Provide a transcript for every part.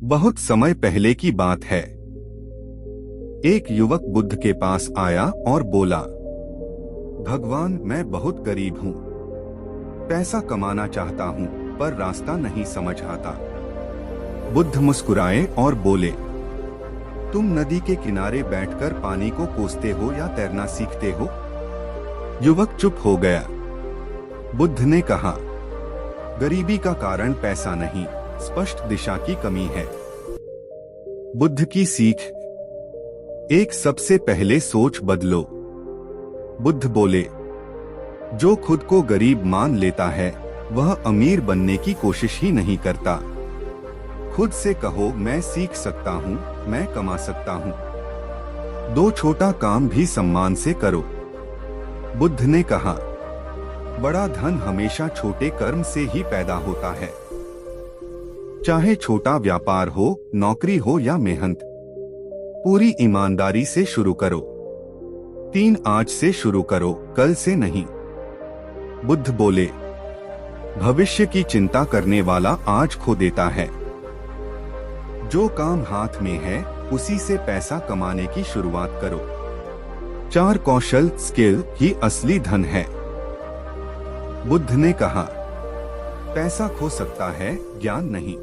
बहुत समय पहले की बात है। एक युवक बुद्ध के पास आया और बोला, भगवान, मैं बहुत गरीब हूँ। पैसा कमाना चाहता हूँ पर रास्ता नहीं समझ आता। बुद्ध मुस्कुराए और बोले, तुम नदी के किनारे बैठकर पानी को कोसते हो या तैरना सीखते हो? युवक चुप हो गया। बुद्ध ने कहा, गरीबी का कारण पैसा नहीं, स्पष्ट दिशा की कमी है। बुद्ध की सीख, एक सबसे पहले सोच बदलो। बुद्ध बोले, जो खुद को गरीब मान लेता है वह अमीर बनने की कोशिश ही नहीं करता। खुद से कहो, मैं सीख सकता हूँ, मैं कमा सकता हूँ। दो छोटा काम भी सम्मान से करो। बुद्ध ने कहा, बड़ा धन हमेशा छोटे कर्म से ही पैदा होता है। चाहे छोटा व्यापार हो, नौकरी हो या मेहनत, पूरी ईमानदारी से शुरू करो। 3 आज से शुरू करो, कल से नहीं। बुद्ध बोले, भविष्य की चिंता करने वाला आज खो देता है। जो काम हाथ में है उसी से पैसा कमाने की शुरुआत करो। 4 कौशल, स्किल ही असली धन है। बुद्ध ने कहा, पैसा खो सकता है, ज्ञान नहीं।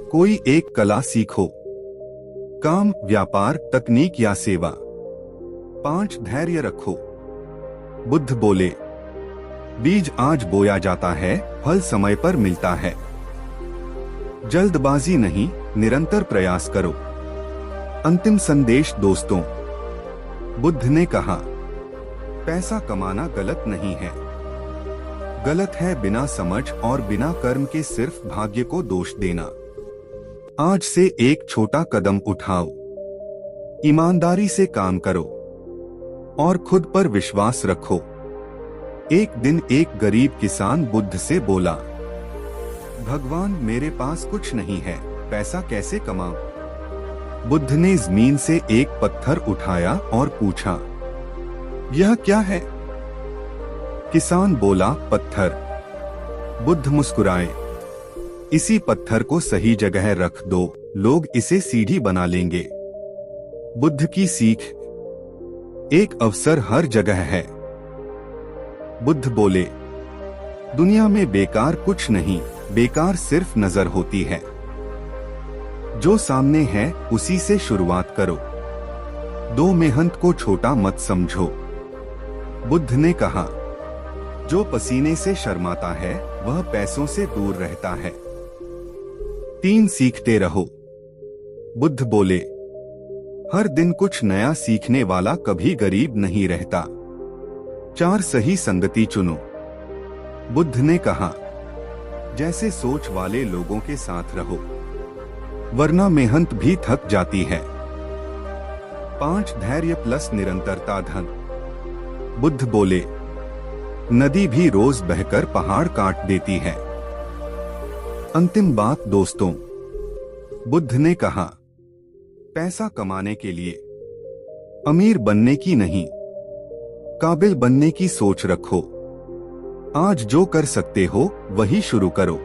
कोई एक कला सीखो, काम, व्यापार, तकनीक या सेवा। 5 धैर्य रखो। बुद्ध बोले, बीज आज बोया जाता है, फल समय पर मिलता है। जल्दबाजी नहीं, निरंतर प्रयास करो। अंतिम संदेश दोस्तों, बुद्ध ने कहा, पैसा कमाना गलत नहीं है। गलत है बिना समझ और बिना कर्म के सिर्फ भाग्य को दोष देना। आज से एक छोटा कदम उठाओ, ईमानदारी से काम करो और खुद पर विश्वास रखो। एक दिन एक गरीब किसान बुद्ध से बोला, भगवान, मेरे पास कुछ नहीं है, पैसा कैसे कमाऊं? बुद्ध ने जमीन से एक पत्थर उठाया और पूछा, यह क्या है? किसान बोला, पत्थर। बुद्ध मुस्कुराए, इसी पत्थर को सही जगह रख दो, लोग इसे सीढ़ी बना लेंगे। बुद्ध की सीख, एक अवसर हर जगह है। बुद्ध बोले, दुनिया में बेकार कुछ नहीं, बेकार सिर्फ नजर होती है। जो सामने है उसी से शुरुआत करो। दो मेहनत को छोटा मत समझो। बुद्ध ने कहा, जो पसीने से शर्माता है वह पैसों से दूर रहता है। 3 सीखते रहो। बुद्ध बोले, हर दिन कुछ नया सीखने वाला कभी गरीब नहीं रहता। 4 सही संगति चुनो। बुद्ध ने कहा, जैसे सोच वाले लोगों के साथ रहो, वरना मेहनत भी थक जाती है। 5 धैर्य प्लस निरंतरता धन। बुद्ध बोले, नदी भी रोज बहकर पहाड़ काट देती है। अंतिम बात दोस्तों, बुद्ध ने कहा, पैसा कमाने के लिए अमीर बनने की नहीं, काबिल बनने की सोच रखो। आज जो कर सकते हो वही शुरू करो।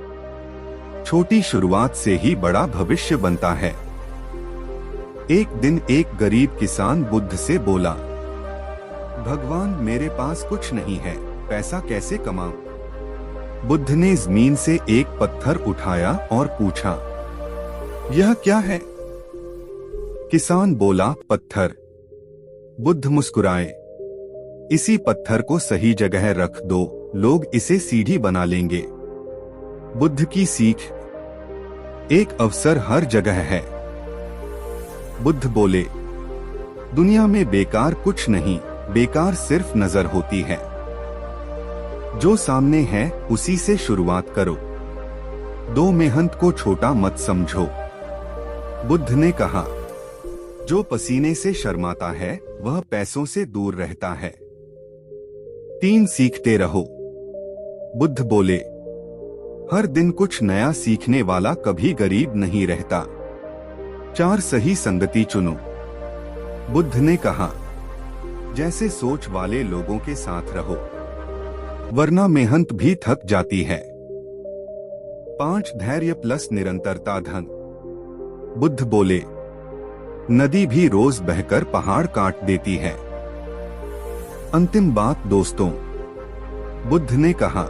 छोटी शुरुआत से ही बड़ा भविष्य बनता है। एक दिन एक गरीब किसान बुद्ध से बोला, भगवान, मेरे पास कुछ नहीं है, पैसा कैसे कमाऊं? बुद्ध ने जमीन से एक पत्थर उठाया और पूछा, यह क्या है? किसान बोला, पत्थर। बुद्ध मुस्कुराए, इसी पत्थर को सही जगह रख दो, लोग इसे सीढ़ी बना लेंगे। बुद्ध की सीख, एक अवसर हर जगह है। बुद्ध बोले, दुनिया में बेकार कुछ नहीं, बेकार सिर्फ नजर होती है। जो सामने है उसी से शुरुआत करो। दो मेहनत को छोटा मत समझो। बुद्ध ने कहा, जो पसीने से शर्माता है वह पैसों से दूर रहता है। 3 सीखते रहो। बुद्ध बोले, हर दिन कुछ नया सीखने वाला कभी गरीब नहीं रहता। 4 सही संगति चुनो। बुद्ध ने कहा, जैसे सोच वाले लोगों के साथ रहो, वरना मेहनत भी थक जाती है। 5 धैर्य प्लस निरंतरता धन। बुद्ध बोले, नदी भी रोज बहकर पहाड़ काट देती है। अंतिम बात दोस्तों, बुद्ध ने कहा,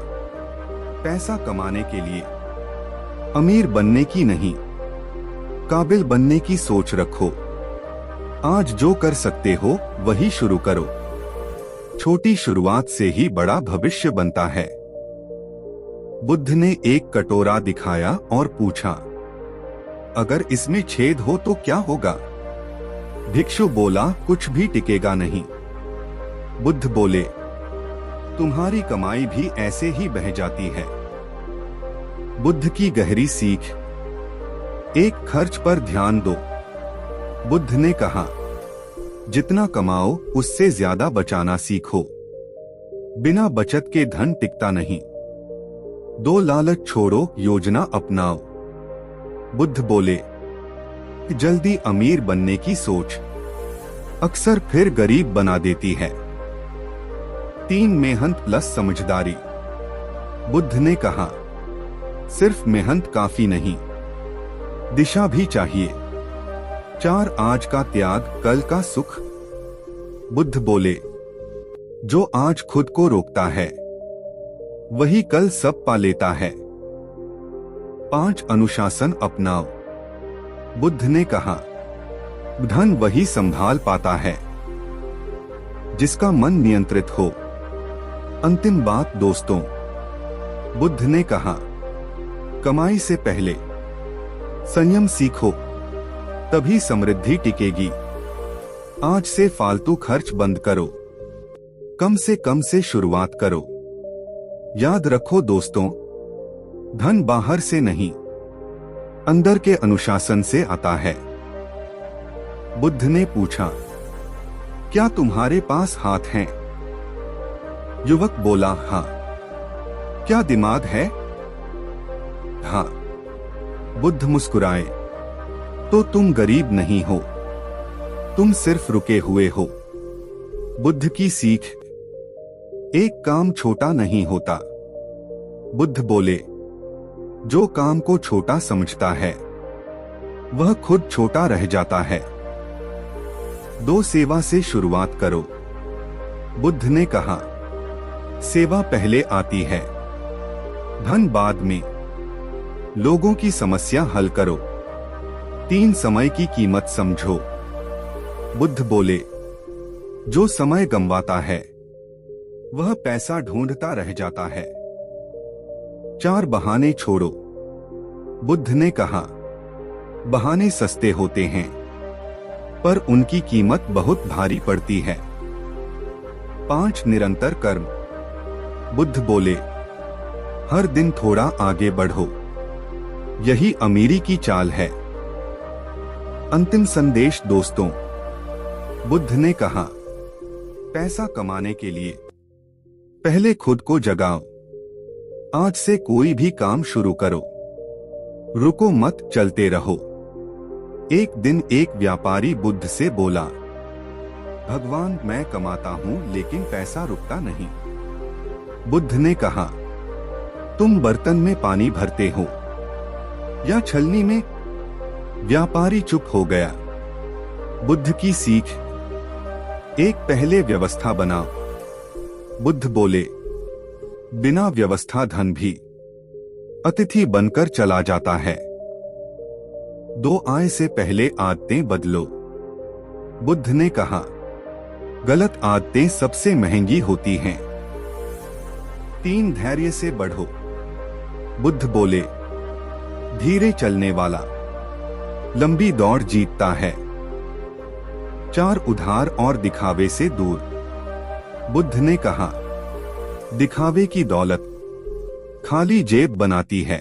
पैसा कमाने के लिए अमीर बनने की नहीं, काबिल बनने की सोच रखो। आज जो कर सकते हो वही शुरू करो। छोटी शुरुआत से ही बड़ा भविष्य बनता है। बुद्ध ने एक कटोरा दिखाया और पूछा, अगर इसमें छेद हो तो क्या होगा? भिक्षु बोला, कुछ भी टिकेगा नहीं। बुद्ध बोले, तुम्हारी कमाई भी ऐसे ही बह जाती है। बुद्ध की गहरी सीख, एक खर्च पर ध्यान दो। बुद्ध ने कहा, जितना कमाओ उससे ज्यादा बचाना सीखो। बिना बचत के धन टिकता नहीं। दो लालच छोड़ो, योजना अपनाओ। बुद्ध बोले, जल्दी अमीर बनने की सोच अक्सर फिर गरीब बना देती है। 3 मेहनत प्लस समझदारी। बुद्ध ने कहा, सिर्फ मेहनत काफी नहीं, दिशा भी चाहिए। 4 आज का त्याग, कल का सुख। बुद्ध बोले, जो आज खुद को रोकता है वही कल सब पा लेता है। 5 अनुशासन अपनाओ। बुद्ध ने कहा, धन वही संभाल पाता है जिसका मन नियंत्रित हो। अंतिम बात दोस्तों, बुद्ध ने कहा, कमाई से पहले संयम सीखो, तभी समृद्धि टिकेगी। आज से फालतू खर्च बंद करो, कम से कम से शुरुआत करो। याद रखो दोस्तों, धन बाहर से नहीं, अंदर के अनुशासन से आता है। बुद्ध ने पूछा, क्या तुम्हारे पास हाथ हैं? युवक बोला, हाँ। क्या दिमाग है? हाँ। बुद्ध मुस्कुराए, तो तुम गरीब नहीं हो, तुम सिर्फ रुके हुए हो। बुद्ध की सीख, एक काम छोटा नहीं होता। बुद्ध बोले, जो काम को छोटा समझता है वह खुद छोटा रह जाता है। 2 सेवा से शुरुआत करो। बुद्ध ने कहा, सेवा पहले आती है, धन बाद में। लोगों की समस्या हल करो। 3 समय की कीमत समझो। बुद्ध बोले, जो समय गंवाता है वह पैसा ढूंढता रह जाता है। 4 बहाने छोड़ो। बुद्ध ने कहा, बहाने सस्ते होते हैं पर उनकी कीमत बहुत भारी पड़ती है। 5 निरंतर कर्म। बुद्ध बोले, हर दिन थोड़ा आगे बढ़ो, यही अमीरी की चाल है। अंतिम संदेश दोस्तों, बुद्ध ने कहा, पैसा कमाने के लिए पहले खुद को जगाओ। आज से कोई भी काम शुरू करो, रुको मत, चलते रहो। एक दिन एक व्यापारी बुद्ध से बोला, भगवान मैं कमाता हूं लेकिन पैसा रुकता नहीं। बुद्ध ने कहा, तुम बर्तन में पानी भरते हो या छलनी में? व्यापारी चुप हो गया। बुद्ध की सीख, एक पहले व्यवस्था बनाओ। बुद्ध बोले, बिना व्यवस्था धन भी अतिथि बनकर चला जाता है। 2 आय से पहले आदतें बदलो। बुद्ध ने कहा, गलत आदतें सबसे महंगी होती हैं। 3 धैर्य से बढ़ो। बुद्ध बोले, धीरे चलने वाला लंबी दौड़ जीतता है। 4 उधार और दिखावे से दूर। बुद्ध ने कहा, दिखावे की दौलत खाली जेब बनाती है।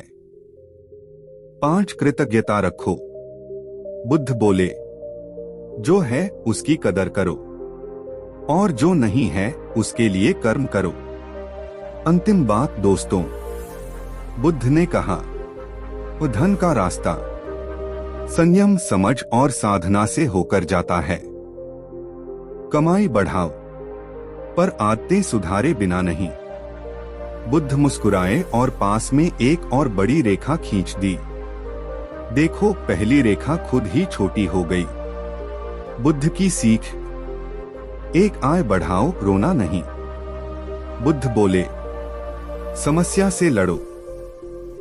5 कृतज्ञता रखो। बुद्ध बोले, जो है उसकी कदर करो और जो नहीं है उसके लिए कर्म करो। अंतिम बात दोस्तों, बुद्ध ने कहा, वो धन का रास्ता संयम, समझ और साधना से होकर जाता है। कमाई बढ़ाओ पर आदतें सुधारे बिना नहीं। बुद्ध मुस्कुराए और पास में एक और बड़ी रेखा खींच दी। देखो, पहली रेखा खुद ही छोटी हो गई। बुद्ध की सीख, एक आय बढ़ाओ, रोना नहीं। बुद्ध बोले, समस्या से लड़ो,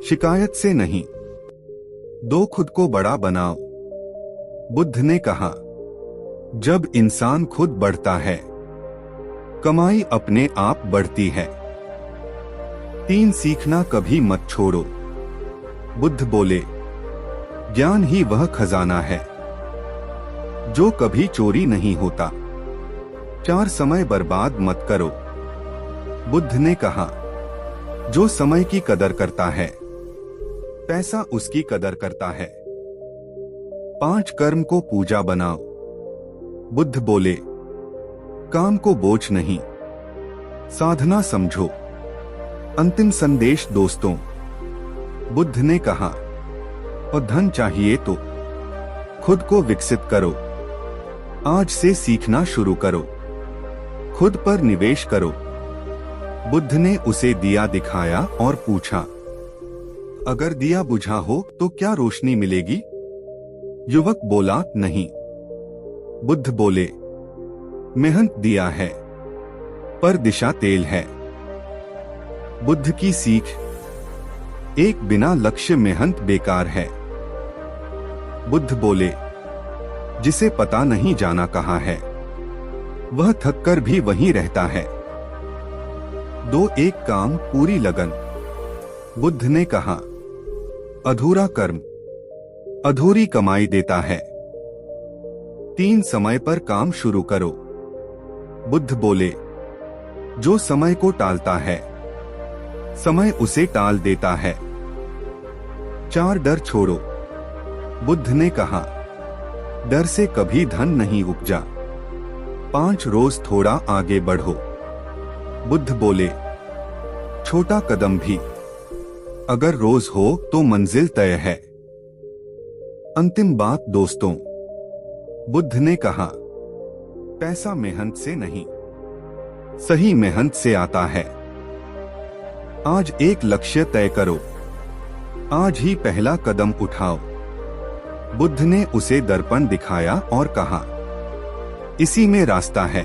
शिकायत से नहीं। दो, खुद को बड़ा बनाओ। बुद्ध ने कहा, जब इंसान खुद बढ़ता है, कमाई अपने आप बढ़ती है। 3, सीखना कभी मत छोड़ो। बुद्ध बोले, ज्ञान ही वह खजाना है जो कभी चोरी नहीं होता। 4, समय बर्बाद मत करो। बुद्ध ने कहा, जो समय की कदर करता है, पैसा उसकी कदर करता है। 5, कर्म को पूजा बनाओ। बुद्ध बोले, काम को बोझ नहीं, साधना समझो। अंतिम संदेश दोस्तों, बुद्ध ने कहा, और धन चाहिए तो खुद को विकसित करो। आज से सीखना शुरू करो, खुद पर निवेश करो। बुद्ध ने उसे दिया दिखाया और पूछा, अगर दिया बुझा हो तो क्या रोशनी मिलेगी? युवक बोला, नहीं। बुद्ध बोले, मेहनत दिया है, पर दिशा तेल है। बुद्ध की सीख, एक बिना लक्ष्य मेहनत बेकार है। बुद्ध बोले, जिसे पता नहीं जाना कहाँ है, वह थककर भी वहीं रहता है। 2, एक काम, पूरी लगन। बुद्ध ने कहा, अधूरा कर्म अधूरी कमाई देता है। 3, समय पर काम शुरू करो। बुद्ध बोले, जो समय को टालता है, समय उसे टाल देता है। 4, डर छोड़ो। बुद्ध ने कहा, डर से कभी धन नहीं उपजा। 5, रोज थोड़ा आगे बढ़ो। बुद्ध बोले, छोटा कदम भी अगर रोज हो तो मंजिल तय है। अंतिम बात दोस्तों, बुद्ध ने कहा, पैसा मेहनत से नहीं, सही मेहनत से आता है। आज एक लक्ष्य तय करो, आज ही पहला कदम उठाओ। बुद्ध ने उसे दर्पण दिखाया और कहा, इसी में रास्ता है।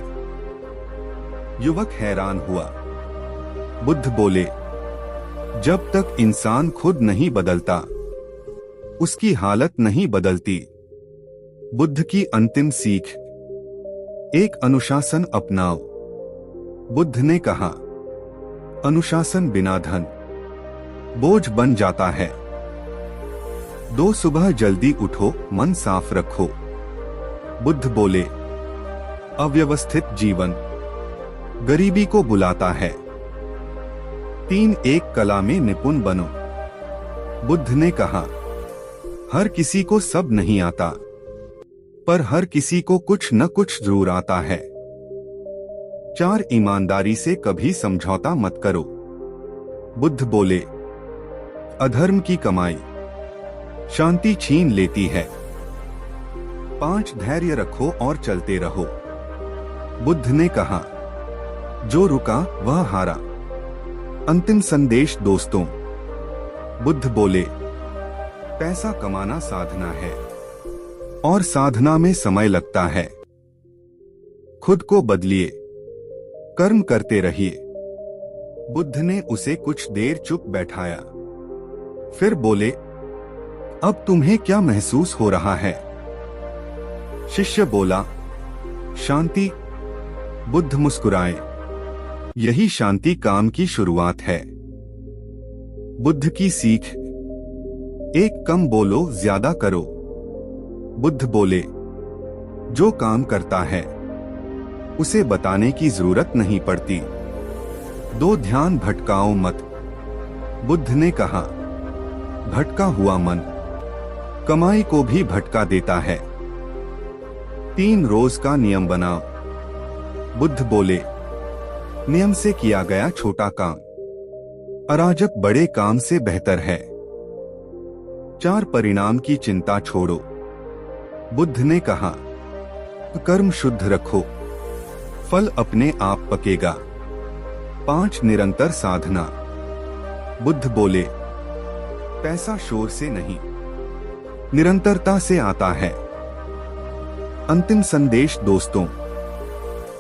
युवक हैरान हुआ। बुद्ध बोले, जब तक इंसान खुद नहीं बदलता, उसकी हालत नहीं बदलती। बुद्ध की अंतिम सीख, एक अनुशासन अपनाओ। बुद्ध ने कहा, अनुशासन बिना धन बोझ बन जाता है। 2, सुबह जल्दी उठो, मन साफ रखो। बुद्ध बोले, अव्यवस्थित जीवन गरीबी को बुलाता है। 3, एक कला में निपुण बनो। बुद्ध ने कहा, हर किसी को सब नहीं आता, पर हर किसी को कुछ न कुछ जरूर आता है। 4, ईमानदारी से कभी समझौता मत करो। बुद्ध बोले, अधर्म की कमाई शांति छीन लेती है। 5, धैर्य रखो और चलते रहो। बुद्ध ने कहा, जो रुका वह हारा। अंतिम संदेश दोस्तों, बुद्ध बोले, पैसा कमाना साधना है और साधना में समय लगता है। खुद को बदलिए, कर्म करते रहिए। बुद्ध ने उसे कुछ देर चुप बैठाया, फिर बोले, अब तुम्हें क्या महसूस हो रहा है? शिष्य बोला, शांति। बुद्ध मुस्कुराए, यही शांति काम की शुरुआत है। बुद्ध की सीख, एक कम बोलो, ज्यादा करो। बुद्ध बोले, जो काम करता है उसे बताने की जरूरत नहीं पड़ती। 2, ध्यान भटकाओ मत। बुद्ध ने कहा, भटका हुआ मन कमाई को भी भटका देता है। 3, रोज का नियम बनाओ। बुद्ध बोले, नियम से किया गया छोटा काम अराजक बड़े काम से बेहतर है। 4, परिणाम की चिंता छोड़ो। बुद्ध ने कहा, कर्म शुद्ध रखो, फल अपने आप पकेगा। 5, निरंतर साधना। बुद्ध बोले, पैसा शोर से नहीं, निरंतरता से आता है। अंतिम संदेश दोस्तों,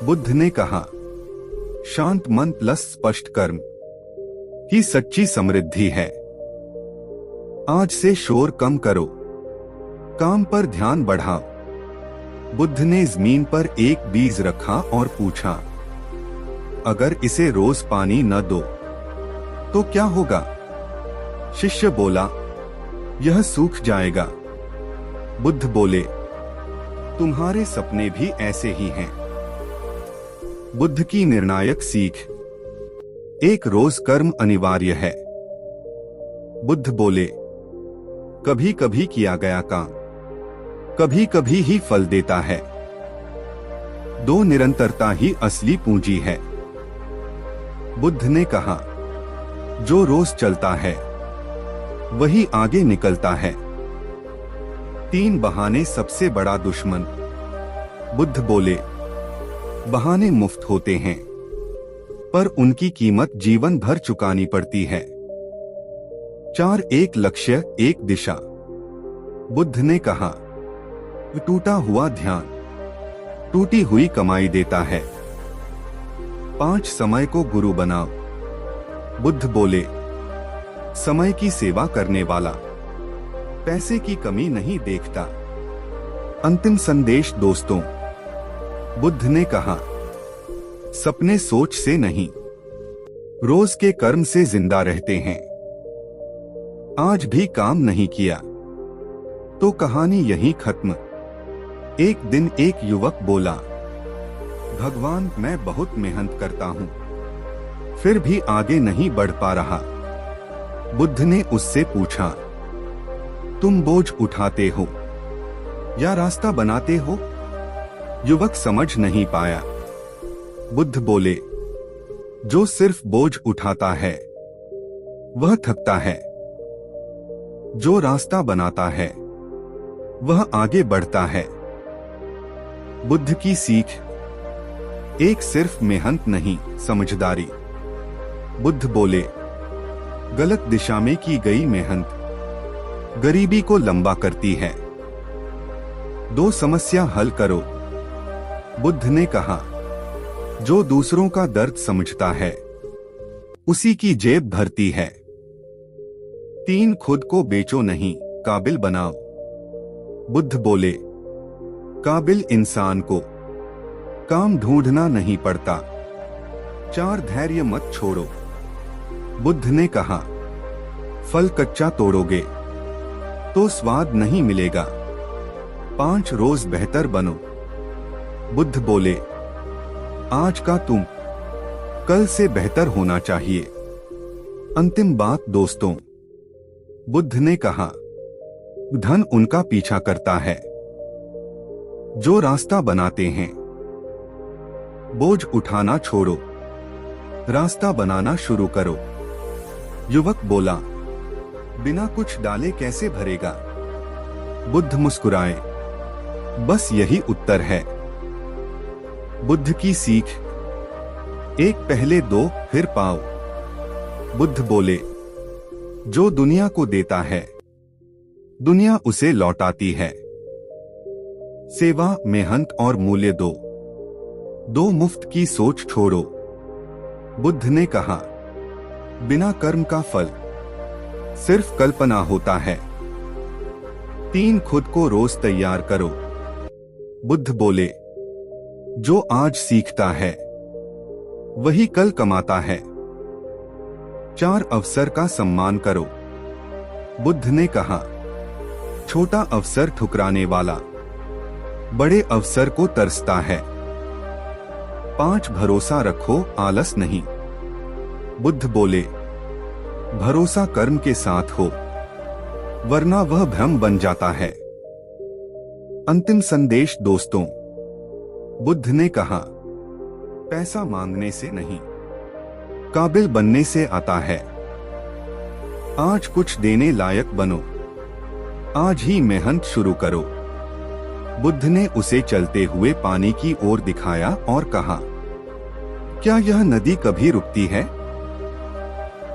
बुद्ध ने कहा, शांत मन प्लस स्पष्ट कर्म ही सच्ची समृद्धि है। आज से शोर कम करो, काम पर ध्यान बढ़ाओ। बुद्ध ने जमीन पर एक बीज रखा और पूछा, अगर इसे रोज पानी न दो तो क्या होगा? शिष्य बोला, यह सूख जाएगा। बुद्ध बोले, तुम्हारे सपने भी ऐसे ही हैं। बुद्ध की निर्णायक सीख, एक रोज कर्म अनिवार्य है। बुद्ध बोले, कभी कभी किया गया काम कभी कभी ही फल देता है। दो निरंतरता ही असली पूंजी है। बुद्ध ने कहा, जो रोज चलता है वही आगे निकलता है। 3 बहाने सबसे बड़ा दुश्मन। बुद्ध बोले, बहाने मुफ्त होते हैं पर उनकी कीमत जीवन भर चुकानी पड़ती है। 4 एक लक्ष्य एक दिशा। बुद्ध ने कहा, टूटा हुआ ध्यान टूटी हुई कमाई देता है। 5 समय को गुरु बनाओ। बुद्ध बोले, समय की सेवा करने वाला पैसे की कमी नहीं देखता। अंतिम संदेश दोस्तों, बुद्ध ने कहा, सपने सोच से नहीं रोज के कर्म से जिंदा रहते हैं। आज भी काम नहीं किया तो कहानी यहीं खत्म। एक दिन एक युवक बोला, भगवान मैं बहुत मेहनत करता हूं फिर भी आगे नहीं बढ़ पा रहा। बुद्ध ने उससे पूछा, तुम बोझ उठाते हो या रास्ता बनाते हो? युवक समझ नहीं पाया। बुद्ध बोले, जो सिर्फ बोझ उठाता है वह थकता है, जो रास्ता बनाता है वह आगे बढ़ता है। बुद्ध की सीख, एक सिर्फ मेहनत नहीं समझदारी। बुद्ध बोले, गलत दिशा में की गई मेहनत गरीबी को लंबा करती है। 2 समस्या हल करो। बुद्ध ने कहा, जो दूसरों का दर्द समझता है उसी की जेब भरती है। 3 खुद को बेचो नहीं काबिल बनाओ। बुद्ध बोले, काबिल इंसान को काम ढूंढना नहीं पड़ता। 4 धैर्य मत छोड़ो। बुद्ध ने कहा, फल कच्चा तोड़ोगे तो स्वाद नहीं मिलेगा। 5 रोज बेहतर बनो। बुद्ध बोले, आज का तुम कल से बेहतर होना चाहिए। अंतिम बात दोस्तों, बुद्ध ने कहा, धन उनका पीछा करता है जो रास्ता बनाते हैं। बोझ उठाना छोड़ो, रास्ता बनाना शुरू करो। युवक बोला, बिना कुछ डाले कैसे भरेगा? बुद्ध मुस्कुराए, बस यही उत्तर है। बुद्ध की सीख, एक पहले दो फिर पाओ। बुद्ध बोले, जो दुनिया को देता है दुनिया उसे लौटाती है। सेवा, मेहनत और मूल्य दो मुफ्त की सोच छोड़ो। बुद्ध ने कहा, बिना कर्म का फल सिर्फ कल्पना होता है। 3 खुद को रोज तैयार करो। बुद्ध बोले, जो आज सीखता है वही कल कमाता है। 4 अवसर का सम्मान करो। बुद्ध ने कहा, छोटा अवसर ठुकराने वाला बड़े अवसर को तरसता है। 5 भरोसा रखो, आलस नहीं। बुद्ध बोले, भरोसा कर्म के साथ हो वरना वह भ्रम बन जाता है। अंतिम संदेश दोस्तों, बुद्ध ने कहा, पैसा मांगने से नहीं काबिल बनने से आता है। आज कुछ देने लायक बनो, आज ही मेहनत शुरू करो। बुद्ध ने उसे चलते हुए पानी की ओर दिखाया और कहा, क्या यह नदी कभी रुकती है?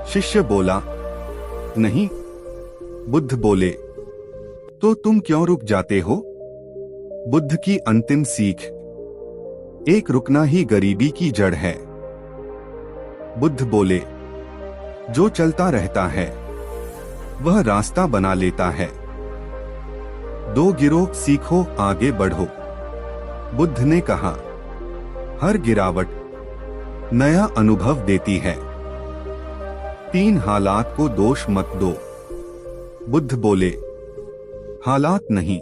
शिष्य बोला, नहीं। बुद्ध बोले, तो तुम क्यों रुक जाते हो? बुद्ध की अंतिम सीख। एक रुकना ही गरीबी की जड़ है। बुद्ध बोले, जो चलता रहता है वह रास्ता बना लेता है। दो गिरो, सीखो, आगे बढ़ो। बुद्ध ने कहा, हर गिरावट नया अनुभव देती है। तीन हालात को दोष मत दो। बुद्ध बोले, हालात नहीं,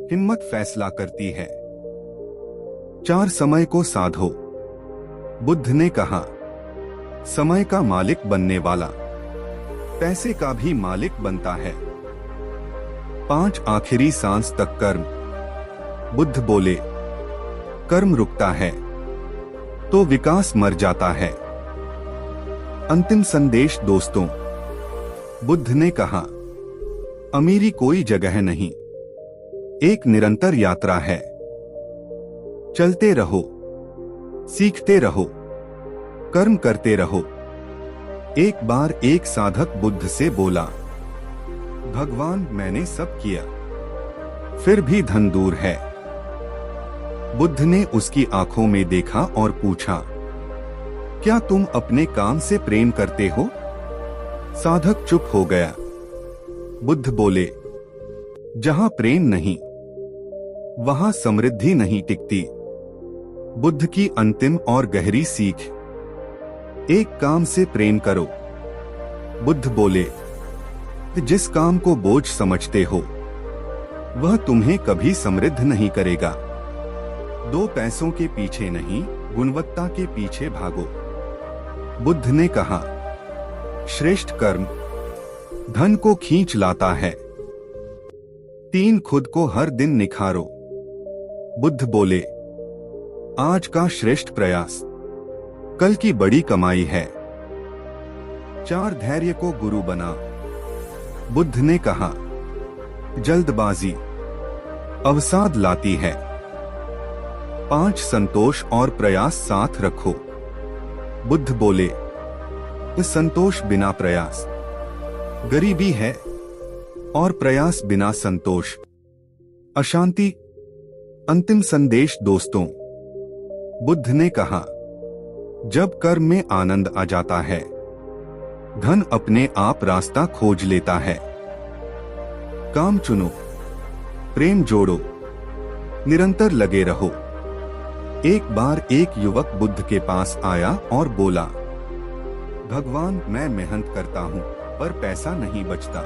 हिम्मत फैसला करती है। चार समय को साधो। बुद्ध ने कहा, समय का मालिक बनने वाला पैसे का भी मालिक बनता है। पांच आखिरी सांस तक कर्म। बुद्ध बोले, कर्म रुकता है तो विकास मर जाता है। अंतिम संदेश दोस्तों। बुद्ध ने कहा, अमीरी कोई जगह नहीं, एक निरंतर यात्रा है। चलते रहो, सीखते रहो, कर्म करते रहो। एक बार एक साधक बुद्ध से बोला, भगवान मैंने सब किया, फिर भी धन दूर है। बुद्ध ने उसकी आंखों में देखा और पूछा, क्या तुम अपने काम से प्रेम करते हो? साधक चुप हो गया। बुद्ध बोले, जहां प्रेम नहीं वहां समृद्धि नहीं टिकती। बुद्ध की अंतिम और गहरी सीख। एक काम से प्रेम करो। बुद्ध बोले, जिस काम को बोझ समझते हो वह तुम्हें कभी समृद्ध नहीं करेगा। दो पैसों के पीछे नहीं, गुणवत्ता के पीछे भागो। बुद्ध ने कहा, श्रेष्ठ कर्म धन को खींच लाता है। तीन, खुद को हर दिन निखारो। बुद्ध बोले, आज का श्रेष्ठ प्रयास कल की बड़ी कमाई है। चार, धैर्य को गुरु बना। बुद्ध ने कहा, जल्दबाजी अवसाद लाती है। पांच, संतोष और प्रयास साथ रखो। बुद्ध बोले, संतोष बिना प्रयास गरीबी है और प्रयास बिना संतोष अशांति। अंतिम संदेश दोस्तों। बुद्ध ने कहा, जब कर्म में आनंद आ जाता है धन अपने आप रास्ता खोज लेता है। काम चुनो, प्रेम जोड़ो, निरंतर लगे रहो। एक बार एक युवक बुद्ध के पास आया और बोला, भगवान मैं मेहनत करता हूँ पर पैसा नहीं बचता।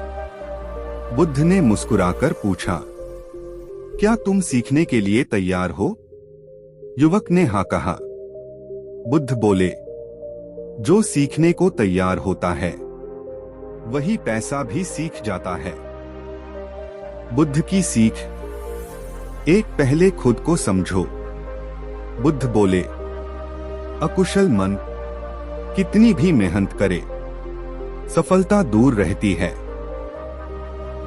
बुद्ध ने मुस्कुराकर पूछा, क्या तुम सीखने के लिए तैयार हो? युवक ने हाँ कहा। बुद्ध बोले, जो सीखने को तैयार होता है वही पैसा भी सीख जाता है। बुद्ध की सीख। एक, पहले खुद को समझो। बुद्ध बोले, अकुशल मन कितनी भी मेहनत करे सफलता दूर रहती है।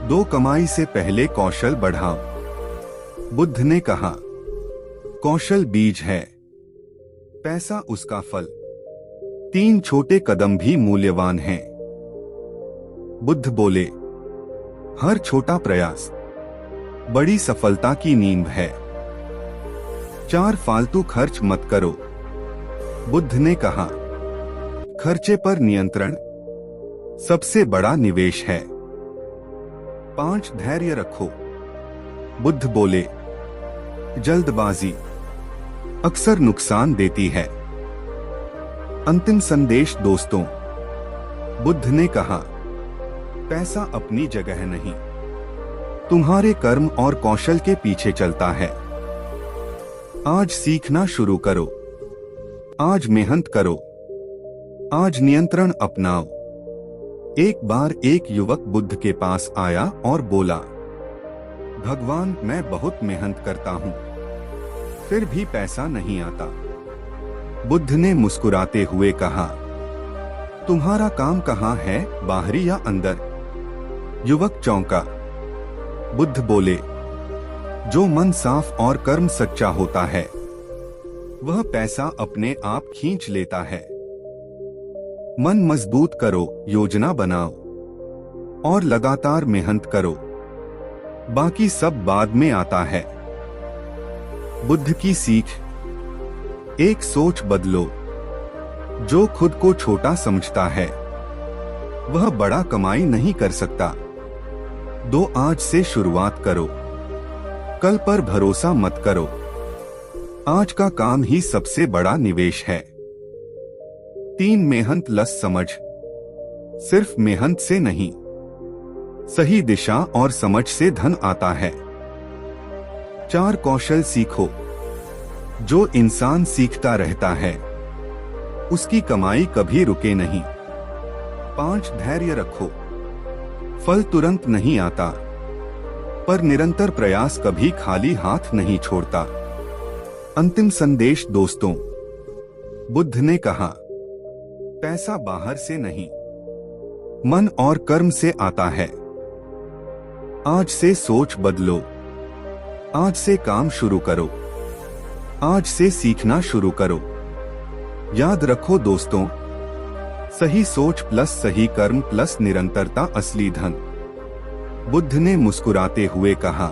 दो, कमाई से पहले कौशल बढ़ाओ। बुद्ध ने कहा, कौशल बीज है, पैसा उसका फल। तीन, छोटे कदम भी मूल्यवान हैं। बुद्ध बोले, हर छोटा प्रयास बड़ी सफलता की नींव है। चार, फालतू खर्च मत करो। बुद्ध ने कहा, खर्चे पर नियंत्रण सबसे बड़ा निवेश है। पांच, धैर्य रखो। बुद्ध बोले, जल्दबाजी अक्सर नुकसान देती है। अंतिम संदेश दोस्तों। बुद्ध ने कहा, पैसा अपनी जगह नहीं, तुम्हारे कर्म और कौशल के पीछे चलता है। आज सीखना शुरू करो, आज मेहनत करो, आज नियंत्रण अपनाओ। एक बार एक युवक बुद्ध के पास आया और बोला, भगवान मैं बहुत मेहनत करता हूँ फिर भी पैसा नहीं आता। बुद्ध ने मुस्कुराते हुए कहा, तुम्हारा काम कहाँ है, बाहरी या अंदर? युवक चौंका। बुद्ध बोले, जो मन साफ और कर्म सच्चा होता है वह पैसा अपने आप खींच लेता है। मन मजबूत करो, योजना बनाओ और लगातार मेहनत करो। बाकी सब बाद में आता है। बुद्ध की सीख। एक सोच बदलो। जो खुद को छोटा समझता है वह बड़ा कमाई नहीं कर सकता। आज से शुरुआत करो, कल पर भरोसा मत करो। आज का काम ही सबसे बड़ा निवेश है। मेहनत प्लस समझ। सिर्फ मेहनत से नहीं, सही दिशा और समझ से धन आता है। 4 कौशल सीखो। जो इंसान सीखता रहता है उसकी कमाई कभी रुके नहीं। 5 धैर्य रखो। फल तुरंत नहीं आता, पर निरंतर प्रयास कभी खाली हाथ नहीं छोड़ता। अंतिम संदेश दोस्तों, बुद्ध ने कहा, पैसा बाहर से नहीं, मन और कर्म से आता है। आज से सोच बदलो, आज से काम शुरू करो, आज से सीखना शुरू करो। याद रखो दोस्तों, सही सोच प्लस सही कर्म प्लस निरंतरता असली धन। बुद्ध ने मुस्कुराते हुए कहा,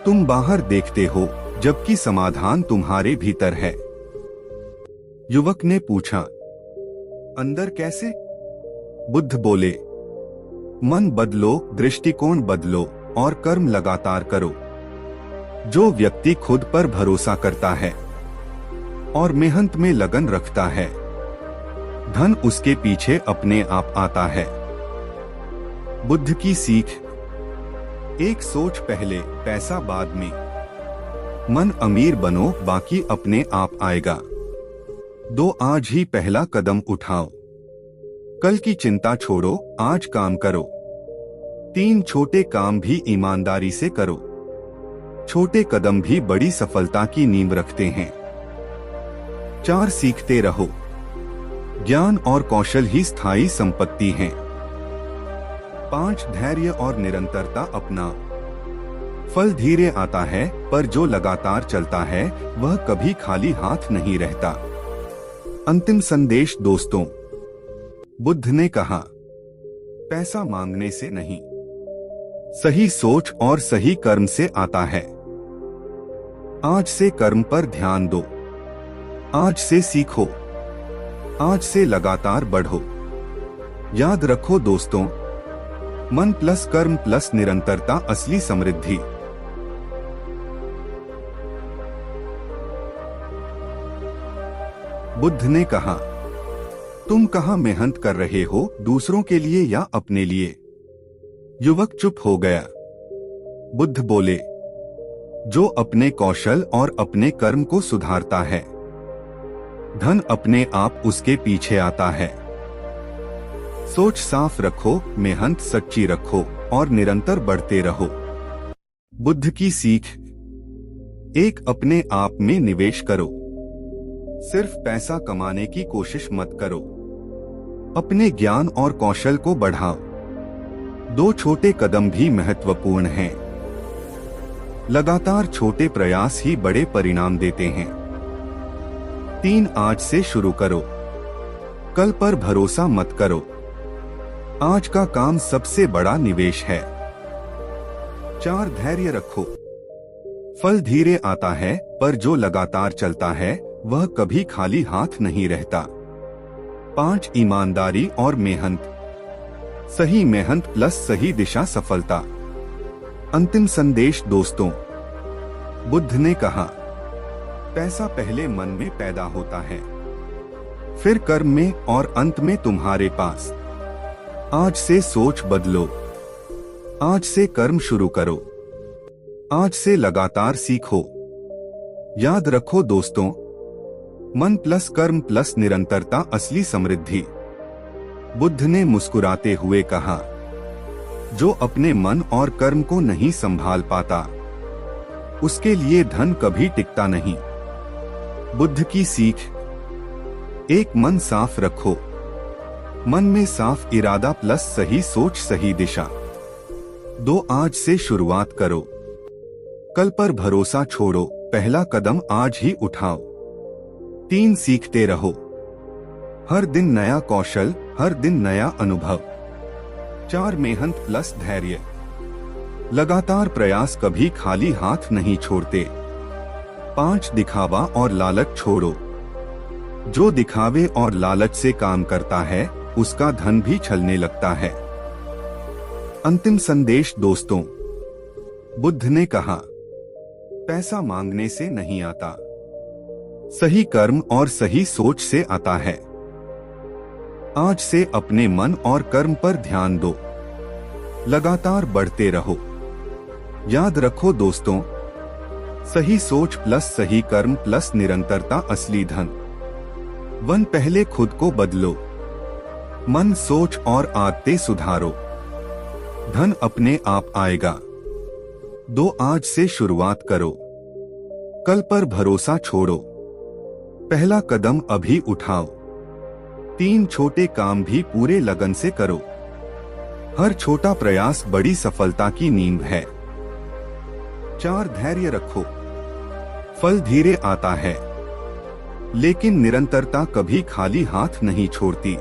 तुम बाहर देखते हो जबकि समाधान तुम्हारे भीतर है। युवक ने पूछा, अंदर कैसे? बुद्ध बोले, मन बदलो, दृष्टिकोण बदलो और कर्म लगातार करो। जो व्यक्ति खुद पर भरोसा करता है और मेहनत में लगन रखता है, धन उसके पीछे अपने आप आता है। बुद्ध की सीख। एक सोच पहले, पैसा बाद में। मन अमीर बनो, बाकी अपने आप आएगा। आज ही पहला कदम उठाओ, कल की चिंता छोड़ो, आज काम करो। 3 छोटे काम भी ईमानदारी से करो। छोटे कदम भी बड़ी सफलता की नींव रखते हैं। 4 सीखते रहो। ज्ञान और कौशल ही स्थायी संपत्ति हैं। 5 धैर्य और निरंतरता अपनाओ। फल धीरे आता है, पर जो लगातार चलता है वह कभी खाली हाथ नहीं रहता। अंतिम संदेश दोस्तों, बुद्ध ने कहा, पैसा मांगने से नहीं, सही सोच और सही कर्म से आता है। आज से कर्म पर ध्यान दो, आज से सीखो, आज से लगातार बढ़ो। याद रखो दोस्तों, मन प्लस कर्म प्लस निरंतरता असली समृद्धि। बुद्ध ने कहा, तुम कहाँ मेहनत कर रहे हो, दूसरों के लिए या अपने लिए? युवक चुप हो गया। बुद्ध बोले, जो अपने कौशल और अपने कर्म को सुधारता है, धन अपने आप उसके पीछे आता है। सोच साफ रखो, मेहनत सच्ची रखो और निरंतर बढ़ते रहो। बुद्ध की सीख। एक, अपने आप में निवेश करो। सिर्फ पैसा कमाने की कोशिश मत करो, अपने ज्ञान और कौशल को बढ़ाओ। 2 छोटे कदम भी महत्वपूर्ण हैं। लगातार छोटे प्रयास ही बड़े परिणाम देते हैं। 3, आज से शुरू करो, कल पर भरोसा मत करो। आज का काम सबसे बड़ा निवेश है। 4, धैर्य रखो। फल धीरे आता है, पर जो लगातार चलता है वह कभी खाली हाथ नहीं रहता। 5, ईमानदारी और मेहनत। सही मेहनत प्लस सही दिशा सफलता। अंतिम संदेश दोस्तों, बुद्ध ने कहा, पैसा पहले मन में पैदा होता है, फिर कर्म में और अंत में तुम्हारे पास। आज से सोच बदलो, आज से कर्म शुरू करो, आज से लगातार सीखो। याद रखो दोस्तों, मन प्लस कर्म प्लस निरंतरता असली समृद्धि। बुद्ध ने मुस्कुराते हुए कहा, जो अपने मन और कर्म को नहीं संभाल पाता, उसके लिए धन कभी टिकता नहीं। बुद्ध की सीख। एक, मन साफ रखो। मन में साफ इरादा प्लस सही सोच सही दिशा। 2, आज से शुरुआत करो, कल पर भरोसा छोड़ो, पहला कदम आज ही उठाओ। 3, सीखते रहो। हर दिन नया कौशल, हर दिन नया अनुभव। 4, मेहनत प्लस धैर्य। लगातार प्रयास कभी खाली हाथ नहीं छोड़ते। 5 दिखावा और लालच छोड़ो। जो दिखावे और लालच से काम करता है उसका धन भी छलने लगता है। अंतिम संदेश दोस्तों, बुद्ध ने कहा, पैसा मांगने से नहीं आता, सही कर्म और सही सोच से आता है। आज से अपने मन और कर्म पर ध्यान दो, लगातार बढ़ते रहो। याद रखो दोस्तों, सही सोच प्लस सही कर्म प्लस निरंतरता असली धन। 1 पहले खुद को बदलो, मन सोच और आदतें सुधारो, धन अपने आप आएगा। 2 आज से शुरुआत करो, कल पर भरोसा छोड़ो, पहला कदम अभी उठाओ। 3 छोटे काम भी पूरे लगन से करो, हर छोटा प्रयास बड़ी सफलता की नींव है। 4 धैर्य रखो, फल धीरे आता है, लेकिन निरंतरता कभी खाली हाथ नहीं छोड़ती।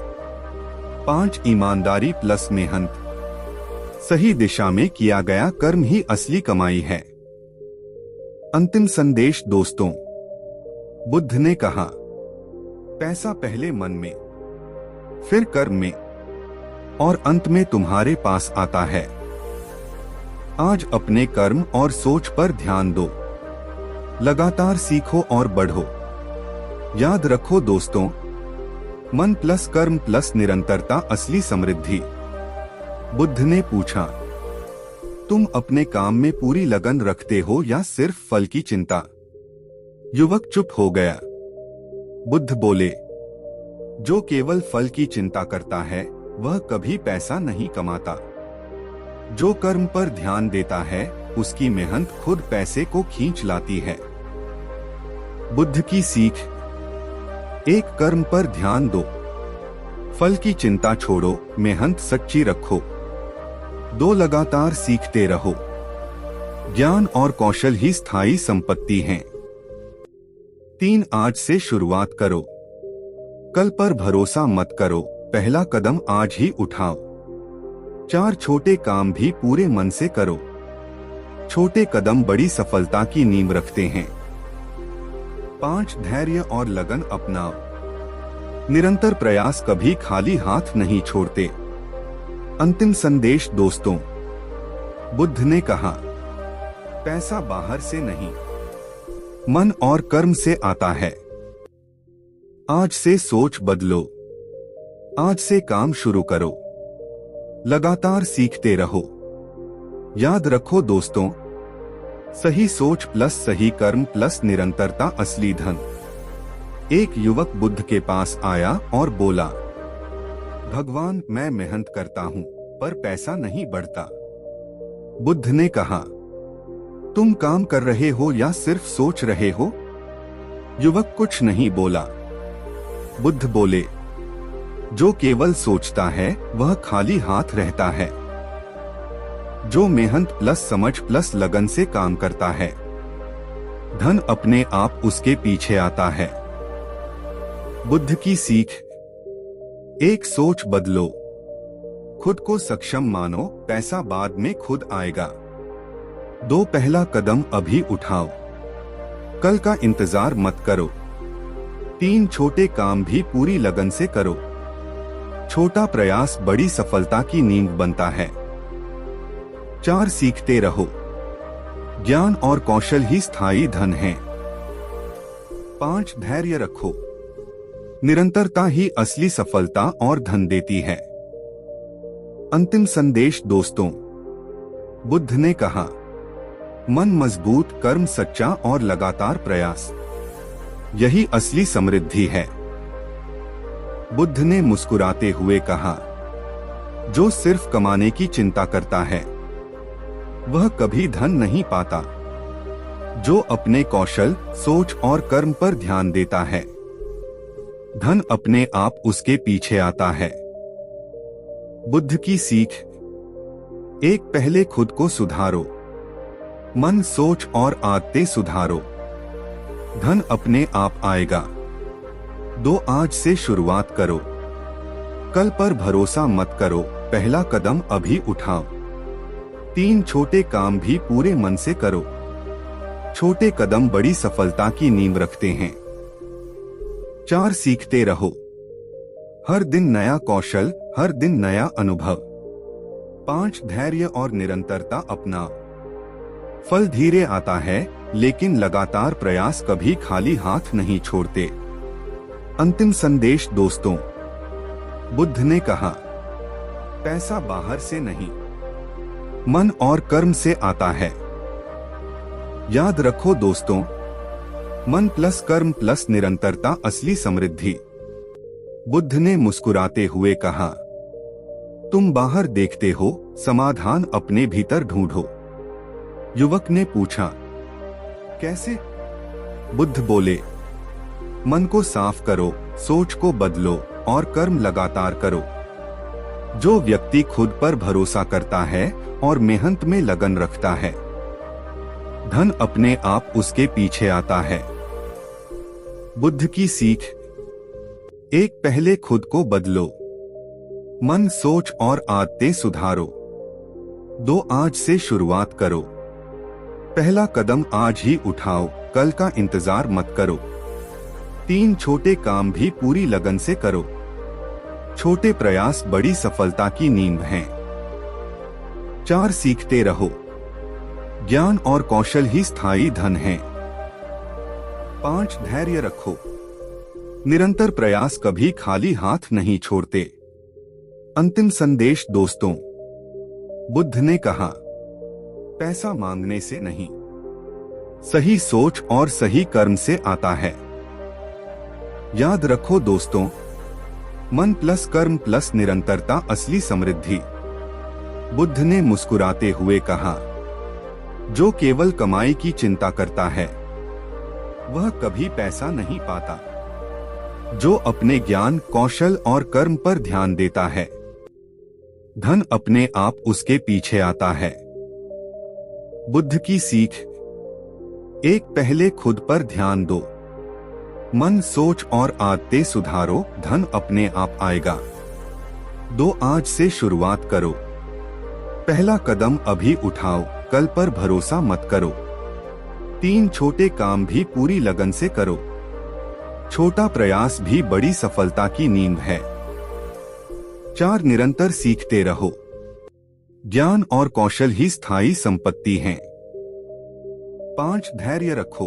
5 ईमानदारी प्लस मेहनत, सही दिशा में किया गया कर्म ही असली कमाई है। अंतिम संदेश दोस्तों, बुद्ध ने कहा, पैसा पहले मन में, फिर कर्म में और अंत में तुम्हारे पास आता है। आज अपने कर्म और सोच पर ध्यान दो, लगातार सीखो और बढ़ो। याद रखो दोस्तों, मन प्लस कर्म प्लस निरंतरता असली समृद्धि। बुद्ध ने पूछा, तुम अपने काम में पूरी लगन रखते हो या सिर्फ फल की चिंता? युवक चुप हो गया। बुद्ध बोले, जो केवल फल की चिंता करता है वह कभी पैसा नहीं कमाता। जो कर्म पर ध्यान देता है उसकी मेहनत खुद पैसे को खींच लाती है। बुद्ध की सीख, एक कर्म पर ध्यान दो, फल की चिंता छोड़ो, मेहनत सच्ची रखो। 2 लगातार सीखते रहो, ज्ञान और कौशल ही स्थायी संपत्ति हैं। 3 आज से शुरुआत करो, कल पर भरोसा मत करो, पहला कदम आज ही उठाओ। 4 छोटे काम भी पूरे मन से करो, छोटे कदम बड़ी सफलता की नींव रखते हैं। 5 धैर्य और लगन अपनाओ, निरंतर प्रयास कभी खाली हाथ नहीं छोड़ते। अंतिम संदेश दोस्तों, बुद्ध ने कहा, पैसा बाहर से नहीं, मन और कर्म से आता है। आज से सोच बदलो, आज से काम शुरू करो, लगातार सीखते रहो। याद रखो दोस्तों, सही सोच प्लस सही कर्म प्लस निरंतरता असली धन। एक युवक बुद्ध के पास आया और बोला, भगवान, मैं मेहनत करता हूँ पर पैसा नहीं बढ़ता। बुद्ध ने कहा, तुम काम कर रहे हो या सिर्फ सोच रहे हो? युवक कुछ नहीं बोला। बुद्ध बोले, जो केवल सोचता है वह खाली हाथ रहता है। जो मेहनत प्लस समझ प्लस लगन से काम करता है, धन अपने आप उसके पीछे आता है। बुद्ध की सीख, एक सोच बदलो, खुद को सक्षम मानो, पैसा बाद में खुद आएगा। 2 पहला कदम अभी उठाओ, कल का इंतजार मत करो। 3 छोटे काम भी पूरी लगन से करो, छोटा प्रयास बड़ी सफलता की नींव बनता है। 4 सीखते रहो, ज्ञान और कौशल ही स्थायी धन है। 5 धैर्य रखो, निरंतरता ही असली सफलता और धन देती है। अंतिम संदेश दोस्तों, बुद्ध ने कहा, मन मजबूत, कर्म सच्चा और लगातार प्रयास, यही असली समृद्धि है। बुद्ध ने मुस्कुराते हुए कहा, जो सिर्फ कमाने की चिंता करता है वह कभी धन नहीं पाता। जो अपने कौशल, सोच और कर्म पर ध्यान देता है, धन अपने आप उसके पीछे आता है। बुद्ध की सीख, एक पहले खुद को सुधारो, मन, सोच और आदतें सुधारो, धन अपने आप आएगा। 2 आज से शुरुआत करो, कल पर भरोसा मत करो, पहला कदम अभी उठाओ। 3 छोटे काम भी पूरे मन से करो। छोटे कदम बड़ी सफलता की नींव रखते हैं। 4 सीखते रहो। हर दिन नया कौशल, हर दिन नया अनुभव। 5 धैर्य और निरंतरता अपनाओ। फल धीरे आता है, लेकिन लगातार प्रयास कभी खाली हाथ नहीं छोड़ते। अंतिम संदेश दोस्तों, बुद्ध ने कहा, पैसा बाहर से नहीं, मन और कर्म से आता है। याद रखो दोस्तों, मन प्लस कर्म प्लस निरंतरता असली समृद्धि। बुद्ध ने मुस्कुराते हुए कहा, तुम बाहर देखते हो, समाधान अपने भीतर ढूंढो। युवक ने पूछा, कैसे? बुद्ध बोले, मन को साफ करो, सोच को बदलो और कर्म लगातार करो। जो व्यक्ति खुद पर भरोसा करता है और मेहनत में लगन रखता है, धन अपने आप उसके पीछे आता है। बुद्ध की सीख, 1 पहले खुद को बदलो, मन, सोच और आदतें सुधारो। 2 आज से शुरुआत करो, पहला कदम आज ही उठाओ, कल का इंतजार मत करो। 3 छोटे काम भी पूरी लगन से करो। छोटे प्रयास बड़ी सफलता की नींव हैं। 4 सीखते रहो, ज्ञान और कौशल ही स्थायी धन है। 5 धैर्य रखो, निरंतर प्रयास कभी खाली हाथ नहीं छोड़ते। अंतिम संदेश दोस्तों, बुद्ध ने कहा, पैसा मांगने से नहीं, सही सोच और सही कर्म से आता है। याद रखो दोस्तों, मन प्लस कर्म प्लस निरंतरता असली समृद्धि। बुद्ध ने मुस्कुराते हुए कहा, जो केवल कमाई की चिंता करता है, वह कभी पैसा नहीं पाता। जो अपने ज्ञान, कौशल और कर्म पर ध्यान देता है, धन अपने आप उसके पीछे आता है। बुद्ध की सीख, 1 पहले खुद पर ध्यान दो, मन, सोच और आदतें सुधारो, धन अपने आप आएगा। 2 आज से शुरुआत करो, पहला कदम अभी उठाओ, कल पर भरोसा मत करो। 3 छोटे काम भी पूरी लगन से करो। छोटा प्रयास भी बड़ी सफलता की नींव है। 4 निरंतर सीखते रहो, ज्ञान और कौशल ही स्थायी संपत्ति हैं। 5 धैर्य रखो,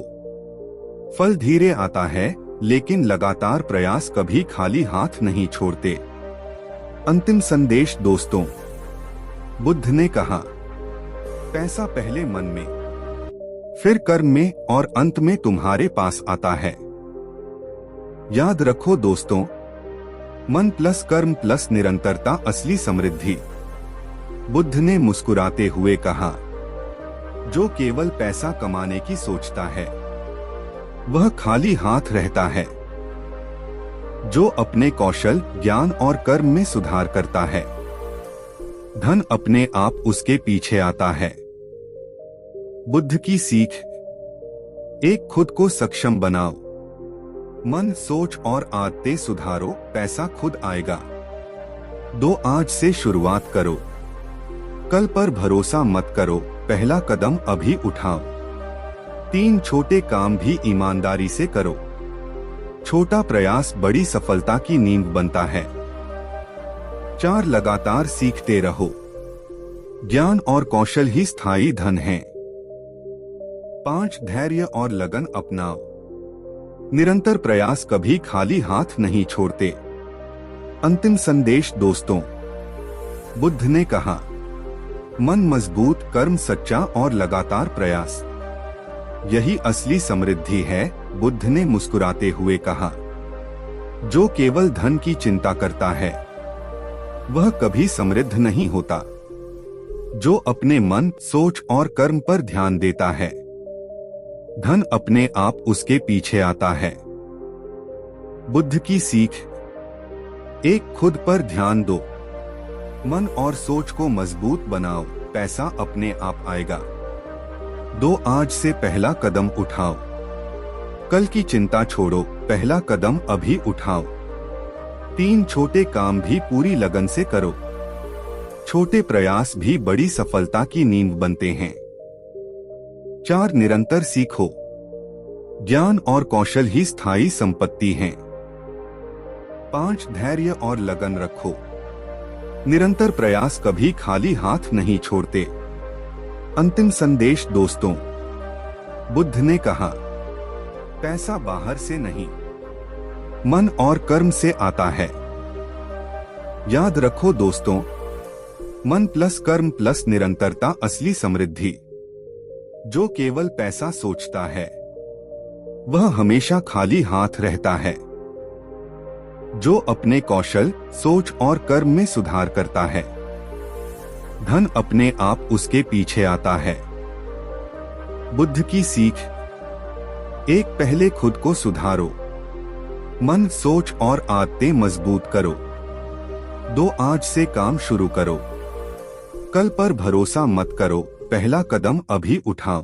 फल धीरे आता है, लेकिन लगातार प्रयास कभी खाली हाथ नहीं छोड़ते। अंतिम संदेश दोस्तों, बुद्ध ने कहा, पैसा पहले मन में, फिर कर्म में और अंत में तुम्हारे पास आता है। याद रखो दोस्तों, मन प्लस कर्म प्लस निरंतरता असली समृद्धि। बुद्ध ने मुस्कुराते हुए कहा, जो केवल पैसा कमाने की सोचता है, वह खाली हाथ रहता है। जो अपने कौशल, ज्ञान और कर्म में सुधार करता है, धन अपने आप उसके पीछे आता है। बुद्ध की सीख, 1 खुद को सक्षम बनाओ, मन, सोच और आदतें सुधारो, पैसा खुद आएगा। 2 आज से शुरुआत करो, कल पर भरोसा मत करो, पहला कदम अभी उठाओ। 3 छोटे काम भी ईमानदारी से करो। छोटा प्रयास बड़ी सफलता की नींव बनता है। 4 लगातार सीखते रहो, ज्ञान और कौशल ही स्थायी धन है। 5 धैर्य और लगन अपनाओ, निरंतर प्रयास कभी खाली हाथ नहीं छोड़ते। अंतिम संदेश दोस्तों, बुद्ध ने कहा, मन मजबूत, कर्म सच्चा और लगातार प्रयास, यही असली समृद्धि है। बुद्ध ने मुस्कुराते हुए कहा, जो केवल धन की चिंता करता है, वह कभी समृद्ध नहीं होता। जो अपने मन, सोच और कर्म पर ध्यान देता है, धन अपने आप उसके पीछे आता है। बुद्ध की सीख, 1 खुद पर ध्यान दो, मन और सोच को मजबूत बनाओ, पैसा अपने आप आएगा। 2 आज से पहला कदम उठाओ, कल की चिंता छोड़ो, पहला कदम अभी उठाओ। 3 छोटे काम भी पूरी लगन से करो। छोटे प्रयास भी बड़ी सफलता की नींव बनते हैं। 4 निरंतर सीखो। ज्ञान और कौशल ही स्थायी संपत्ति हैं। 5 धैर्य और लगन रखो। निरंतर प्रयास कभी खाली हाथ नहीं छोड़ते। अंतिम संदेश दोस्तों, बुद्ध ने कहा, पैसा बाहर से नहीं, मन और कर्म से आता है। याद रखो दोस्तों, मन प्लस कर्म प्लस निरंतरता असली समृद्धि। जो केवल पैसा सोचता है वह हमेशा खाली हाथ रहता है। जो अपने कौशल, सोच और कर्म में सुधार करता है, धन अपने आप उसके पीछे आता है। बुद्ध की सीख। 1 पहले खुद को सुधारो। मन, सोच और आदतें मजबूत करो। 2 आज से काम शुरू करो। कल पर भरोसा मत करो, पहला कदम अभी उठाओ।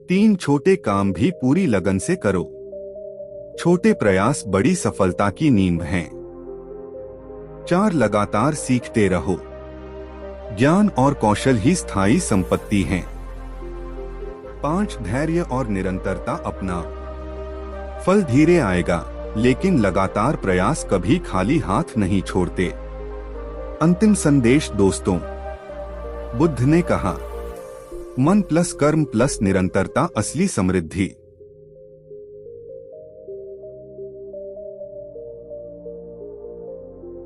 3 छोटे काम भी पूरी लगन से करो। छोटे प्रयास बड़ी सफलता की नींव हैं। 4 लगातार सीखते रहो। ज्ञान और कौशल ही स्थायी संपत्ति हैं। 5 धैर्य और निरंतरता अपनाओ। फल धीरे आएगा, लेकिन लगातार प्रयास कभी खाली हाथ नहीं छोड़ते। अंतिम संदेश दोस्तों, बुद्ध ने कहा, मन प्लस कर्म प्लस निरंतरता असली समृद्धि।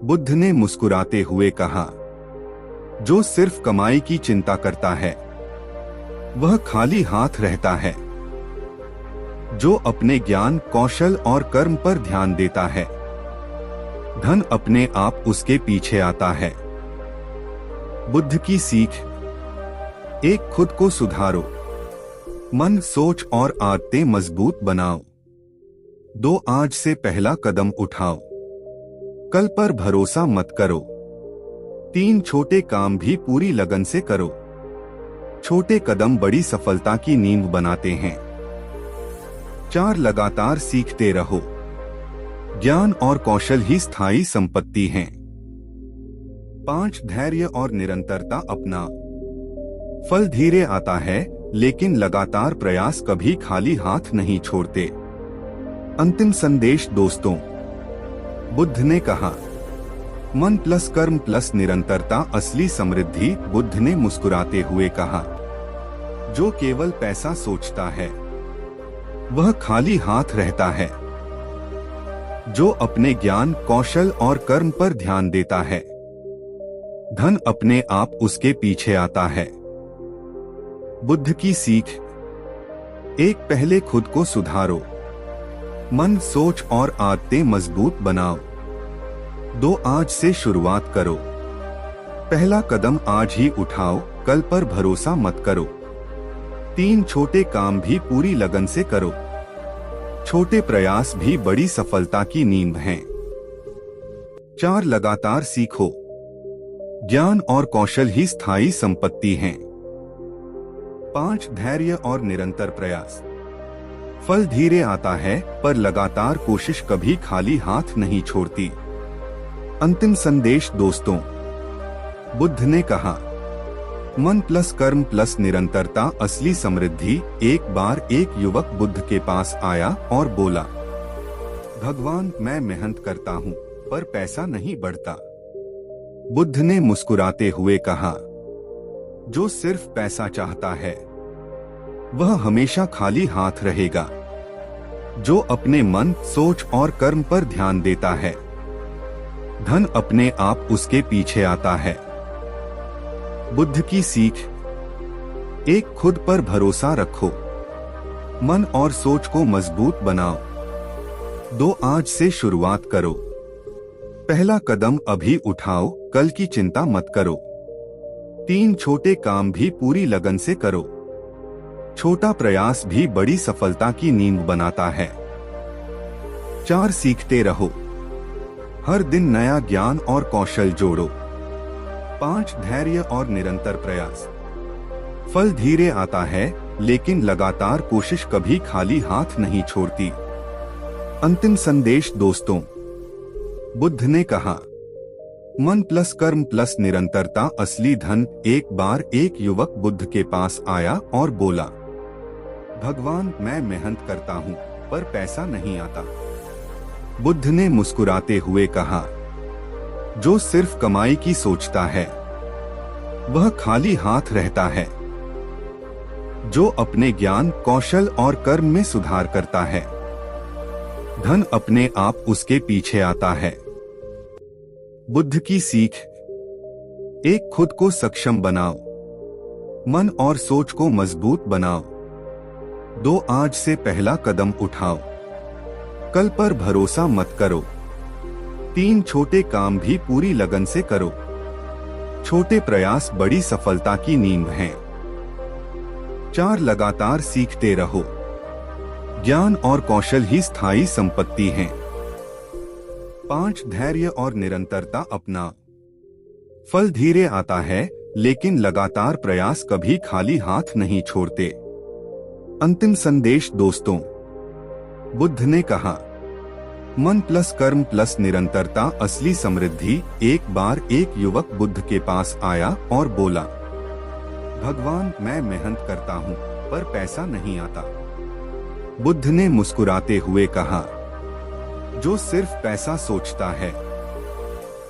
बुद्ध ने मुस्कुराते हुए कहा, जो सिर्फ कमाई की चिंता करता है वह खाली हाथ रहता है। जो अपने ज्ञान, कौशल और कर्म पर ध्यान देता है, धन अपने आप उसके पीछे आता है। बुद्ध की सीख। 1 खुद को सुधारो। मन, सोच और आदतें मजबूत बनाओ। 2 आज से पहला कदम उठाओ। कल पर भरोसा मत करो। 3 छोटे काम भी पूरी लगन से करो। छोटे कदम बड़ी सफलता की नींव बनाते हैं। 4 लगातार सीखते रहो। ज्ञान और कौशल ही स्थायी संपत्ति हैं। 5 धैर्य और निरंतरता अपनाओ। फल धीरे आता है, लेकिन लगातार प्रयास कभी खाली हाथ नहीं छोड़ते। अंतिम संदेश दोस्तों, बुद्ध ने कहा, मन प्लस कर्म प्लस निरंतरता असली समृद्धि। बुद्ध ने मुस्कुराते हुए कहा, जो केवल पैसा सोचता है वह खाली हाथ रहता है। जो अपने ज्ञान, कौशल और कर्म पर ध्यान देता है, धन अपने आप उसके पीछे आता है। बुद्ध की सीख। 1 पहले खुद को सुधारो। मन, सोच और आदतें मजबूत बनाओ। 2 आज से शुरुआत करो। पहला कदम आज ही उठाओ, कल पर भरोसा मत करो। 3 छोटे काम भी पूरी लगन से करो। छोटे प्रयास भी बड़ी सफलता की नींव हैं। 4 लगातार सीखो। ज्ञान और कौशल ही स्थायी संपत्ति हैं। 5 धैर्य और निरंतर प्रयास। फल धीरे आता है, पर लगातार कोशिश कभी खाली हाथ नहीं छोड़ती। अंतिम संदेश दोस्तों, बुद्ध ने कहा, मन प्लस कर्म प्लस निरंतरता असली समृद्धि। एक बार एक युवक बुद्ध के पास आया और बोला, भगवान, मैं मेहनत करता हूँ पर पैसा नहीं बढ़ता। बुद्ध ने मुस्कुराते हुए कहा, जो सिर्फ पैसा चाहता है वह हमेशा खाली हाथ रहेगा। जो अपने मन, सोच और कर्म पर ध्यान देता है, धन अपने आप उसके पीछे आता है। बुद्ध की सीख। 1 खुद पर भरोसा रखो। मन और सोच को मजबूत बनाओ। 2 आज से शुरुआत करो। पहला कदम अभी उठाओ, कल की चिंता मत करो। 3 छोटे काम भी पूरी लगन से करो। छोटा प्रयास भी बड़ी सफलता की नींव बनाता है। 4 सीखते रहो। हर दिन नया ज्ञान और कौशल जोड़ो। 5 धैर्य और निरंतर प्रयास। फल धीरे आता है, लेकिन लगातार कोशिश कभी खाली हाथ नहीं छोड़ती। अंतिम संदेश दोस्तों, बुद्ध ने कहा, मन प्लस कर्म प्लस निरंतरता असली धन। एक बार एक युवक बुद्ध के पास आया और बोला, भगवान, मैं मेहनत करता हूँ पर पैसा नहीं आता। बुद्ध ने मुस्कुराते हुए कहा, जो सिर्फ कमाई की सोचता है वह खाली हाथ रहता है। जो अपने ज्ञान, कौशल और कर्म में सुधार करता है, धन अपने आप उसके पीछे आता है। बुद्ध की सीख। एक, खुद को सक्षम बनाओ, मन और सोच को मजबूत बनाओ। 2, आज से पहला कदम उठाओ, कल पर भरोसा मत करो। 3, छोटे काम भी पूरी लगन से करो। छोटे प्रयास बड़ी सफलता की नींव हैं। 4, लगातार सीखते रहो, ज्ञान और कौशल ही स्थायी संपत्ति हैं। 5, धैर्य और निरंतरता अपनाओ। फल धीरे आता है, लेकिन लगातार प्रयास कभी खाली हाथ नहीं छोड़ते। अंतिम संदेश दोस्तों, बुद्ध ने कहा, मन प्लस कर्म प्लस निरंतरता असली समृद्धि। एक बार एक युवक बुद्ध के पास आया और बोला, भगवान, मैं मेहनत करता हूँ पर पैसा नहीं आता। बुद्ध ने मुस्कुराते हुए कहा, जो सिर्फ पैसा सोचता है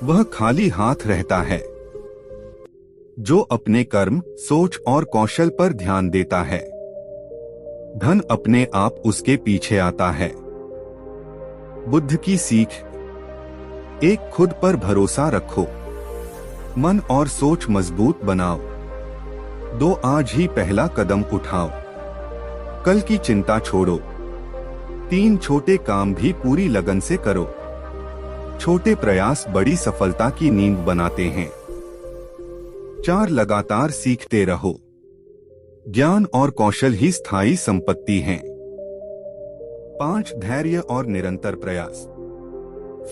वह खाली हाथ रहता है। जो अपने कर्म, सोच और कौशल पर ध्यान देता है, धन अपने आप उसके पीछे आता है। बुद्ध की सीख। एक, खुद पर भरोसा रखो, मन और सोच मजबूत बनाओ। 2, आज ही पहला कदम उठाओ, कल की चिंता छोड़ो। 3, छोटे काम भी पूरी लगन से करो। छोटे प्रयास बड़ी सफलता की नींव बनाते हैं। 4, लगातार सीखते रहो, ज्ञान और कौशल ही स्थायी संपत्ति हैं। 5, धैर्य और निरंतर प्रयास।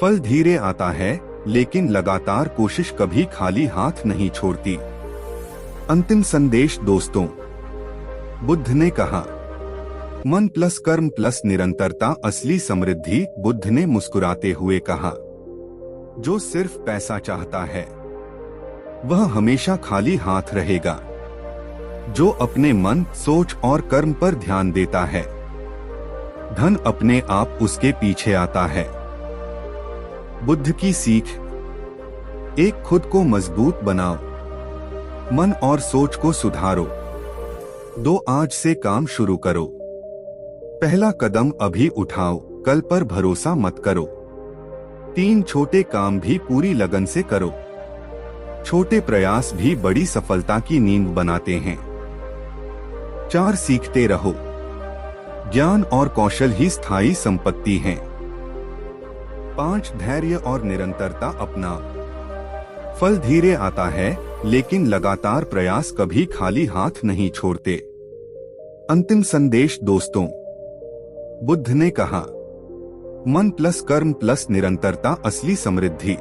फल धीरे आता है, लेकिन लगातार कोशिश कभी खाली हाथ नहीं छोड़ती। अंतिम संदेश दोस्तों, बुद्ध ने कहा, मन प्लस कर्म प्लस निरंतरता असली समृद्धि। बुद्ध ने मुस्कुराते हुए कहा, जो सिर्फ पैसा चाहता है वह हमेशा खाली हाथ रहेगा। जो अपने मन, सोच और कर्म पर ध्यान देता है, धन अपने आप उसके पीछे आता है। बुद्ध की सीख। एक, खुद को मजबूत बनाओ, मन और सोच को सुधारो। 2, आज से काम शुरू करो, पहला कदम अभी उठाओ, कल पर भरोसा मत करो। 3, छोटे काम भी पूरी लगन से करो। छोटे प्रयास भी बड़ी सफलता की नींव बनाते हैं। 4, सीखते रहो, ज्ञान और कौशल ही स्थायी संपत्ति हैं। 5, धैर्य और निरंतरता अपनाओ। फल धीरे आता है, लेकिन लगातार प्रयास कभी खाली हाथ नहीं छोड़ते। अंतिम संदेश दोस्तों, बुद्ध ने कहा, मन प्लस कर्म प्लस निरंतरता असली समृद्धि।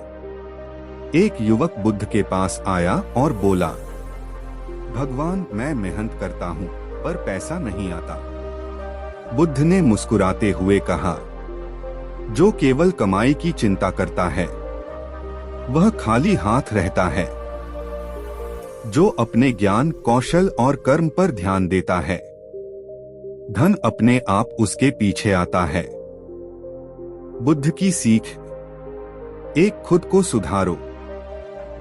एक युवक बुद्ध के पास आया और बोला, भगवान, मैं मेहनत करता हूँ पर पैसा नहीं आता। बुद्ध ने मुस्कुराते हुए कहा, जो केवल कमाई की चिंता करता है वह खाली हाथ रहता है। जो अपने ज्ञान, कौशल और कर्म पर ध्यान देता है, धन अपने आप उसके पीछे आता है। बुद्ध की सीख। एक, खुद को सुधारो,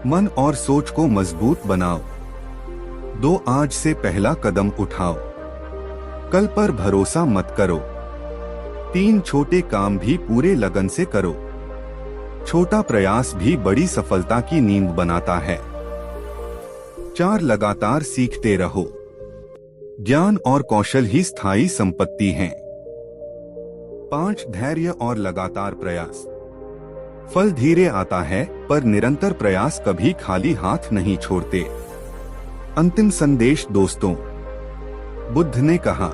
मन और सोच को मजबूत बनाओ। 2, आज से पहला कदम उठाओ, कल पर भरोसा मत करो। 3, छोटे काम भी पूरे लगन से करो। छोटा प्रयास भी बड़ी सफलता की नींव बनाता है। 4, लगातार सीखते रहो, ज्ञान और कौशल ही स्थायी संपत्ति हैं। 5, धैर्य और लगातार प्रयास। फल धीरे आता है, पर निरंतर प्रयास कभी खाली हाथ नहीं छोड़ते। अंतिम संदेश दोस्तों, बुद्ध ने कहा,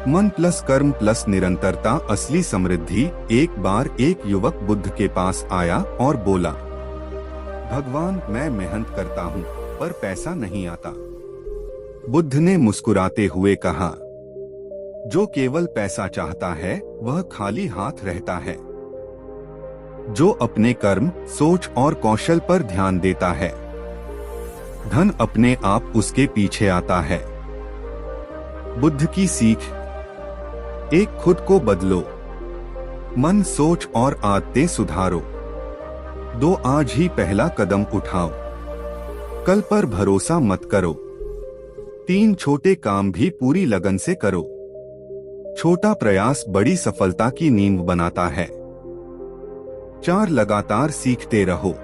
मन प्लस कर्म प्लस निरंतरता असली समृद्धि। एक बार एक युवक बुद्ध के पास आया और बोला, भगवान, मैं मेहनत करता हूँ पर पैसा नहीं आता। बुद्ध ने मुस्कुराते हुए कहा, जो केवल पैसा चाहता है वह खाली हाथ रहता है। जो अपने कर्म, सोच और कौशल पर ध्यान देता है, धन अपने आप उसके पीछे आता है। बुद्ध की सीख। एक, खुद को बदलो, मन, सोच और आदतें सुधारो। 2, आज ही पहला कदम उठाओ, कल पर भरोसा मत करो। 3, छोटे काम भी पूरी लगन से करो, छोटा प्रयास बड़ी सफलता की नींव बनाता है। 4, लगातार सीखते रहो,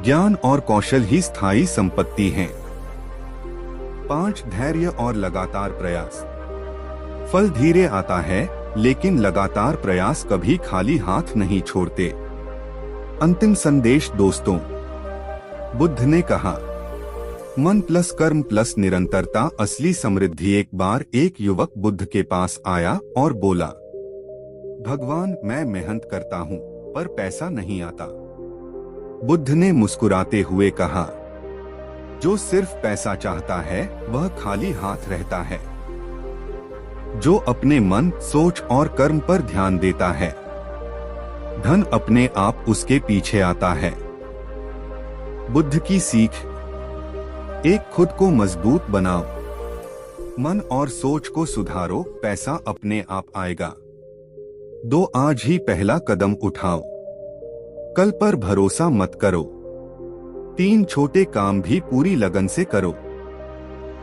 ज्ञान और कौशल ही स्थायी संपत्ति हैं। 5, धैर्य और लगातार प्रयास, फल धीरे आता है लेकिन लगातार प्रयास कभी खाली हाथ नहीं छोड़ते। अंतिम संदेश दोस्तों, बुद्ध ने कहा, मन प्लस कर्म प्लस निरंतरता असली समृद्धि। एक बार एक युवक बुद्ध के पास आया और बोला, भगवान, मैं मेहनत करता हूँ पर पैसा नहीं आता। बुद्ध ने मुस्कुराते हुए कहा, जो सिर्फ पैसा चाहता है वह खाली हाथ रहता है। जो अपने मन, सोच और कर्म पर ध्यान देता है, धन अपने आप उसके पीछे आता है। बुद्ध की सीख। एक, खुद को मजबूत बनाओ, मन और सोच को सुधारो, पैसा अपने आप आएगा। 2, आज ही पहला कदम उठाओ, कल पर भरोसा मत करो। 3, छोटे काम भी पूरी लगन से करो,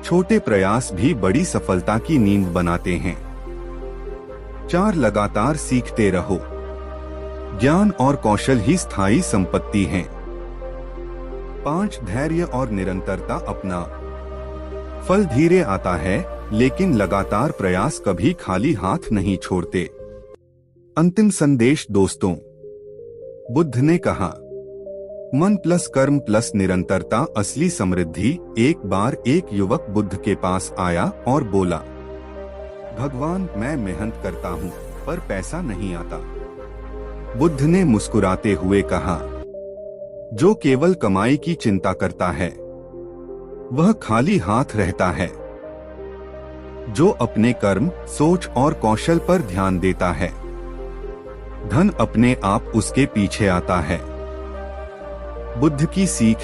छोटे प्रयास भी बड़ी सफलता की नींव बनाते हैं। 4, लगातार सीखते रहो, ज्ञान और कौशल ही स्थायी संपत्ति हैं। 5, धैर्य और निरंतरता अपना, फल धीरे आता है लेकिन लगातार प्रयास कभी खाली हाथ नहीं छोड़ते। अंतिम संदेश दोस्तों, बुद्ध ने कहा, मन प्लस कर्म प्लस निरंतरता असली समृद्धि। एक बार एक युवक बुद्ध के पास आया और बोला, भगवान, मैं मेहनत करता हूँ पर पैसा नहीं आता। बुद्ध ने मुस्कुराते हुए कहा, जो केवल कमाई की चिंता करता है वह खाली हाथ रहता है। जो अपने कर्म, सोच और कौशल पर ध्यान देता है, धन अपने आप उसके पीछे आता है। बुद्ध की सीख।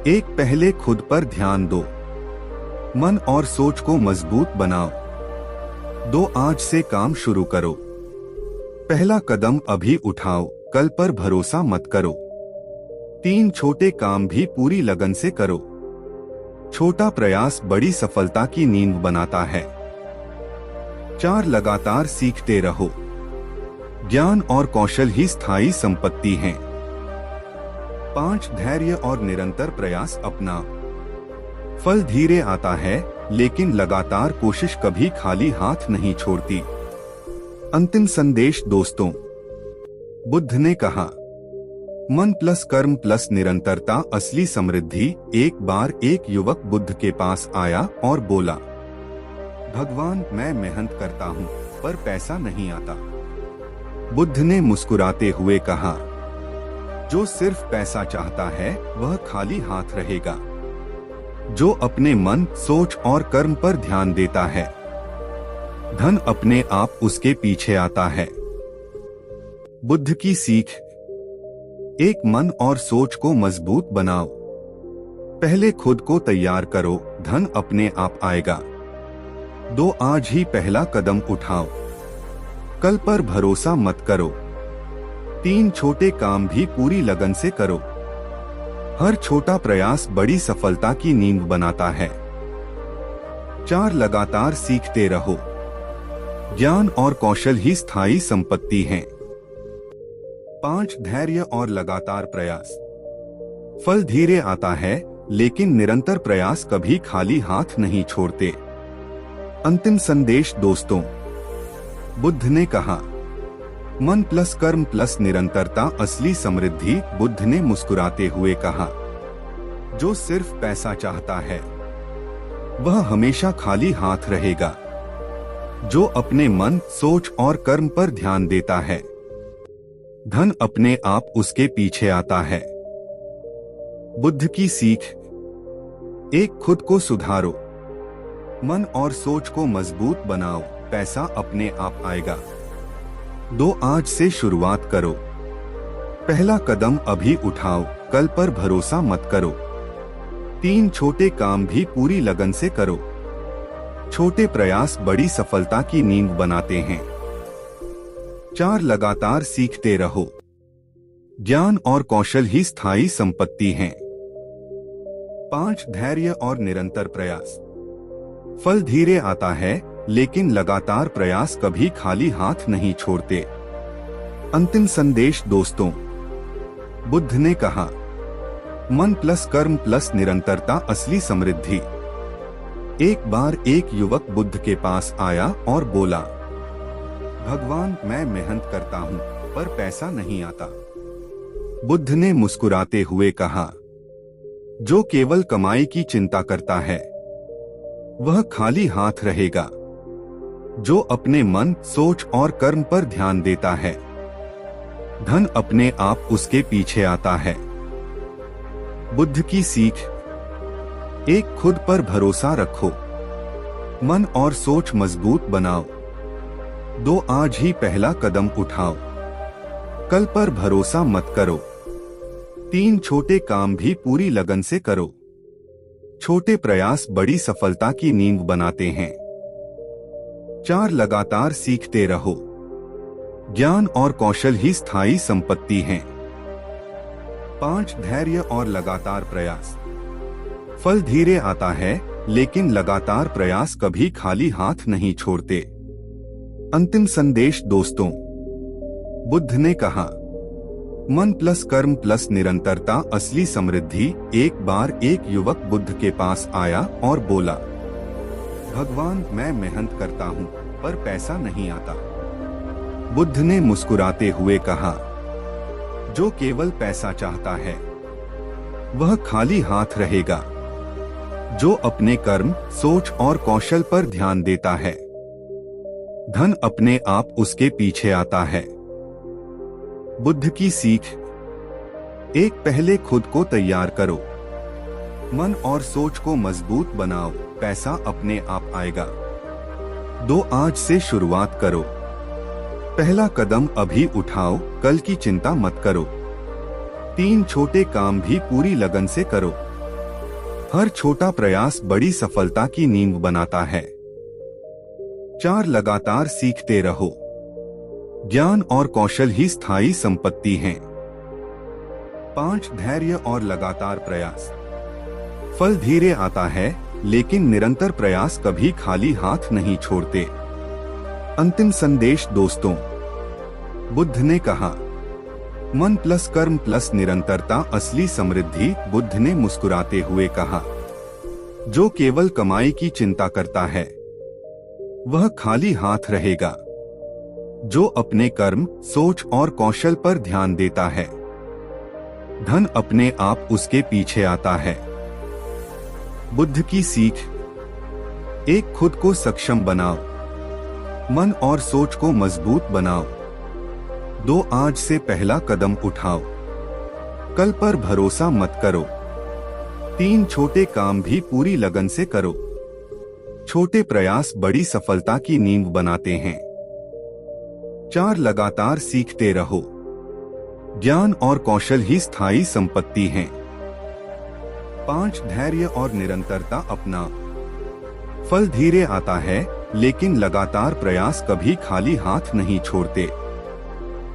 एक, पहले खुद पर ध्यान दो, मन और सोच को मजबूत बनाओ। 2, आज से काम शुरू करो, पहला कदम अभी उठाओ, कल पर भरोसा मत करो। 3, छोटे काम भी पूरी लगन से करो, छोटा प्रयास बड़ी सफलता की नींव बनाता है। 4, लगातार सीखते रहो, ज्ञान और कौशल ही स्थायी संपत्ति हैं। 5, धैर्य और निरंतर प्रयास अपना, फल धीरे आता है लेकिन लगातार कोशिश कभी खाली हाथ नहीं छोड़ती। अंतिम संदेश दोस्तों, बुद्ध ने कहा, मन प्लस कर्म प्लस निरंतरता असली समृद्धि। एक बार एक युवक बुद्ध के पास आया और बोला, भगवान, मैं मेहनत करता हूँ पर पैसा नहीं आता। बुद्ध ने मुस्कुराते हुए कहा, जो सिर्फ पैसा चाहता है वह खाली हाथ रहेगा। जो अपने मन, सोच और कर्म पर ध्यान देता है, धन अपने आप उसके पीछे आता है। बुद्ध की सीख। एक, मन और सोच को मजबूत बनाओ, पहले खुद को तैयार करो, धन अपने आप आएगा। 2, आज ही पहला कदम उठाओ, कल पर भरोसा मत करो। 3, छोटे काम भी पूरी लगन से करो, हर छोटा प्रयास बड़ी सफलता की नींव बनाता है। 4, लगातार सीखते रहो, ज्ञान और कौशल ही स्थायी संपत्ति हैं। 5, धैर्य और लगातार प्रयास, फल धीरे आता है लेकिन निरंतर प्रयास कभी खाली हाथ नहीं छोड़ते। अंतिम संदेश दोस्तों, बुद्ध ने कहा, मन प्लस कर्म प्लस निरंतरता असली समृद्धि। बुद्ध ने मुस्कुराते हुए कहा, जो सिर्फ पैसा चाहता है वह हमेशा खाली हाथ रहेगा। जो अपने मन, सोच और कर्म पर ध्यान देता है, धन अपने आप उसके पीछे आता है। बुद्ध की सीख। एक, खुद को सुधारो, मन और सोच को मजबूत बनाओ, पैसा अपने आप आएगा। 2, आज से शुरुआत करो, पहला कदम अभी उठाओ, कल पर भरोसा मत करो। 3 छोटे काम भी पूरी लगन से करो। छोटे प्रयास बड़ी सफलता की नींव बनाते हैं। 4 लगातार सीखते रहो। ज्ञान और कौशल ही स्थायी संपत्ति हैं। 5 धैर्य और निरंतर प्रयास। फल धीरे आता है, लेकिन लगातार प्रयास कभी खाली हाथ नहीं छोड़ते। अंतिम संदेश दोस्तों, बुद्ध ने कहा, मन प्लस कर्म प्लस निरंतरता असली समृद्धि। एक बार एक युवक बुद्ध के पास आया और बोला, भगवान, मैं मेहनत करता हूँ पर पैसा नहीं आता। बुद्ध ने मुस्कुराते हुए कहा, जो केवल कमाई की चिंता करता है वह खाली हाथ रहेगा। जो अपने मन, सोच और कर्म पर ध्यान देता है, धन अपने आप उसके पीछे आता है। बुद्ध की सीख, 1 खुद पर भरोसा रखो, मन और सोच मजबूत बनाओ। 2 आज ही पहला कदम उठाओ, कल पर भरोसा मत करो। 3 छोटे काम भी पूरी लगन से करो। छोटे प्रयास बड़ी सफलता की नींव बनाते हैं। 4 लगातार सीखते रहो। ज्ञान और कौशल ही स्थायी संपत्ति हैं। 5 धैर्य और लगातार प्रयास। फल धीरे आता है, लेकिन लगातार प्रयास कभी खाली हाथ नहीं छोड़ते। अंतिम संदेश दोस्तों, बुद्ध ने कहा, मन प्लस कर्म प्लस निरंतरता असली समृद्धि। एक बार एक युवक बुद्ध के पास आया और बोला, भगवान, मैं मेहनत करता हूँ पर पैसा नहीं आता। बुद्ध ने मुस्कुराते हुए कहा, जो केवल पैसा चाहता है वह खाली हाथ रहेगा। जो अपने कर्म, सोच और कौशल पर ध्यान देता है, धन अपने आप उसके पीछे आता है। बुद्ध की सीख, 1 पहले खुद को तैयार करो, मन और सोच को मजबूत बनाओ, पैसा अपने आप आएगा। 2 आज से शुरुआत करो, पहला कदम अभी उठाओ, कल की चिंता मत करो। 3 छोटे काम भी पूरी लगन से करो। हर छोटा प्रयास बड़ी सफलता की नींव बनाता है। 4 लगातार सीखते रहो। ज्ञान और कौशल ही स्थायी संपत्ति हैं। 5 धैर्य और लगातार प्रयास। फल धीरे आता है, लेकिन निरंतर प्रयास कभी खाली हाथ नहीं छोड़ते। अंतिम संदेश दोस्तों, बुद्ध ने कहा, मन प्लस कर्म प्लस निरंतरता असली समृद्धि। बुद्ध ने मुस्कुराते हुए कहा, जो केवल कमाई की चिंता करता है वह खाली हाथ रहेगा। जो अपने कर्म, सोच और कौशल पर ध्यान देता है, धन अपने आप उसके पीछे आता है। बुद्ध की सीख, 1 खुद को सक्षम बनाओ, मन और सोच को मजबूत बनाओ। 2 आज से पहला कदम उठाओ, कल पर भरोसा मत करो। 3 छोटे काम भी पूरी लगन से करो। छोटे प्रयास बड़ी सफलता की नींव बनाते हैं। 4 लगातार सीखते रहो। ज्ञान और कौशल ही स्थायी संपत्ति हैं। 5 धैर्य और निरंतरता अपना। फल धीरे आता है, लेकिन लगातार प्रयास कभी खाली हाथ नहीं छोड़ते।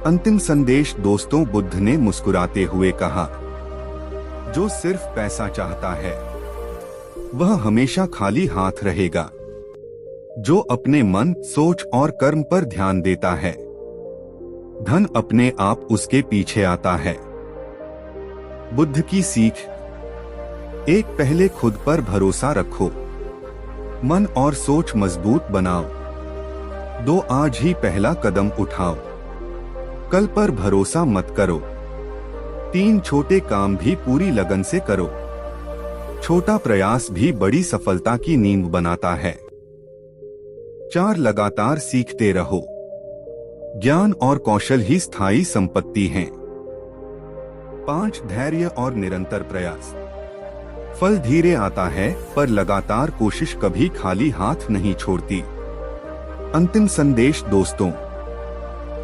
अंतिम संदेश दोस्तों, बुद्ध ने मुस्कुराते हुए कहा, जो सिर्फ पैसा चाहता है वह हमेशा खाली हाथ रहेगा। जो अपने मन, सोच और कर्म पर ध्यान देता है, धन अपने आप उसके पीछे आता है। बुद्ध की सीख, 1 पहले खुद पर भरोसा रखो, मन और सोच मजबूत बनाओ। 2 आज ही पहला कदम उठाओ, कल पर भरोसा मत करो। 3 छोटे काम भी पूरी लगन से करो। छोटा प्रयास भी बड़ी सफलता की नींव बनाता है। 4 लगातार सीखते रहो। ज्ञान और कौशल ही स्थायी संपत्ति हैं। 5 धैर्य और निरंतर प्रयास। फल धीरे आता है, पर लगातार कोशिश कभी खाली हाथ नहीं छोड़ती। अंतिम संदेश दोस्तों,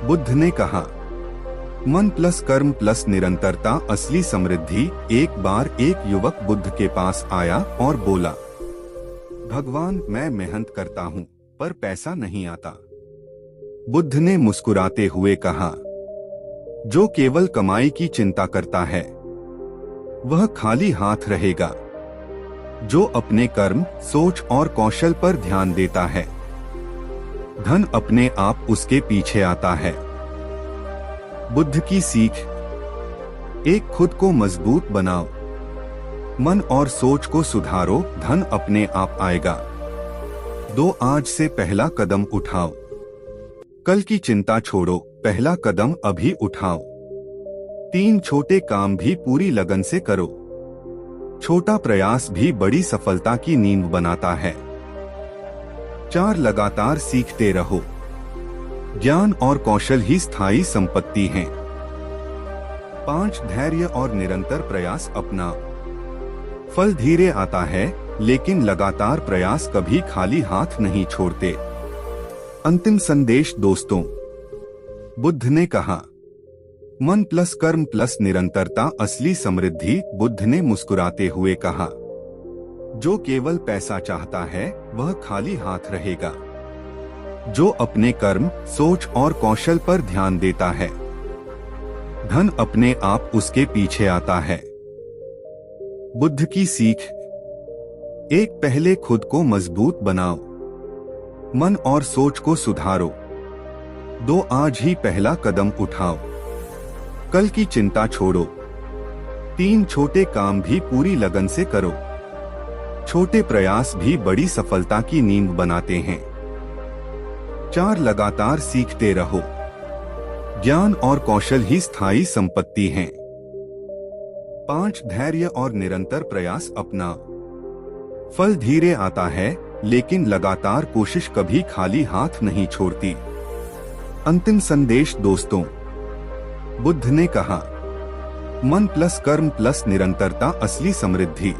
बुद्ध ने कहा, मन प्लस कर्म प्लस निरंतरता असली समृद्धि। एक बार एक युवक बुद्ध के पास आया और बोला, भगवान, मैं मेहनत करता हूँ पर पैसा नहीं आता। बुद्ध ने मुस्कुराते हुए कहा, जो केवल कमाई की चिंता करता है वह खाली हाथ रहेगा। जो अपने कर्म, सोच और कौशल पर ध्यान देता है, धन अपने आप उसके पीछे आता है। बुद्ध की सीख। एक, खुद को मजबूत बनाओ, मन और सोच को सुधारो, धन अपने आप आएगा। 2, आज से पहला कदम उठाओ, कल की चिंता छोड़ो, पहला कदम अभी उठाओ। 3, छोटे काम भी पूरी लगन से करो, छोटा प्रयास भी बड़ी सफलता की नींव बनाता है। 4, लगातार सीखते रहो, ज्ञान और कौशल ही स्थायी संपत्ति हैं। 5, धैर्य और निरंतर प्रयास अपनाओ, फल धीरे आता है लेकिन लगातार प्रयास कभी खाली हाथ नहीं छोड़ते। अंतिम संदेश दोस्तों, बुद्ध ने कहा, मन प्लस कर्म प्लस निरंतरता असली समृद्धि। बुद्ध ने मुस्कुराते हुए कहा, जो केवल पैसा चाहता है वह खाली हाथ रहेगा। जो अपने कर्म, सोच और कौशल पर ध्यान देता है, धन अपने आप उसके पीछे आता है। बुद्ध की सीख। 1, पहले खुद को मजबूत बनाओ, मन और सोच को सुधारो। 2, आज ही पहला कदम उठाओ, कल की चिंता छोड़ो। 3, छोटे काम भी पूरी लगन से करो, छोटे प्रयास भी बड़ी सफलता की नींव बनाते हैं। 4, लगातार सीखते रहो, ज्ञान और कौशल ही स्थायी संपत्ति हैं। 5, धैर्य और निरंतर प्रयास अपनाओ, फल धीरे आता है लेकिन लगातार कोशिश कभी खाली हाथ नहीं छोड़ती। अंतिम संदेश दोस्तों, बुद्ध ने कहा, मन प्लस कर्म प्लस निरंतरता असली समृद्धि।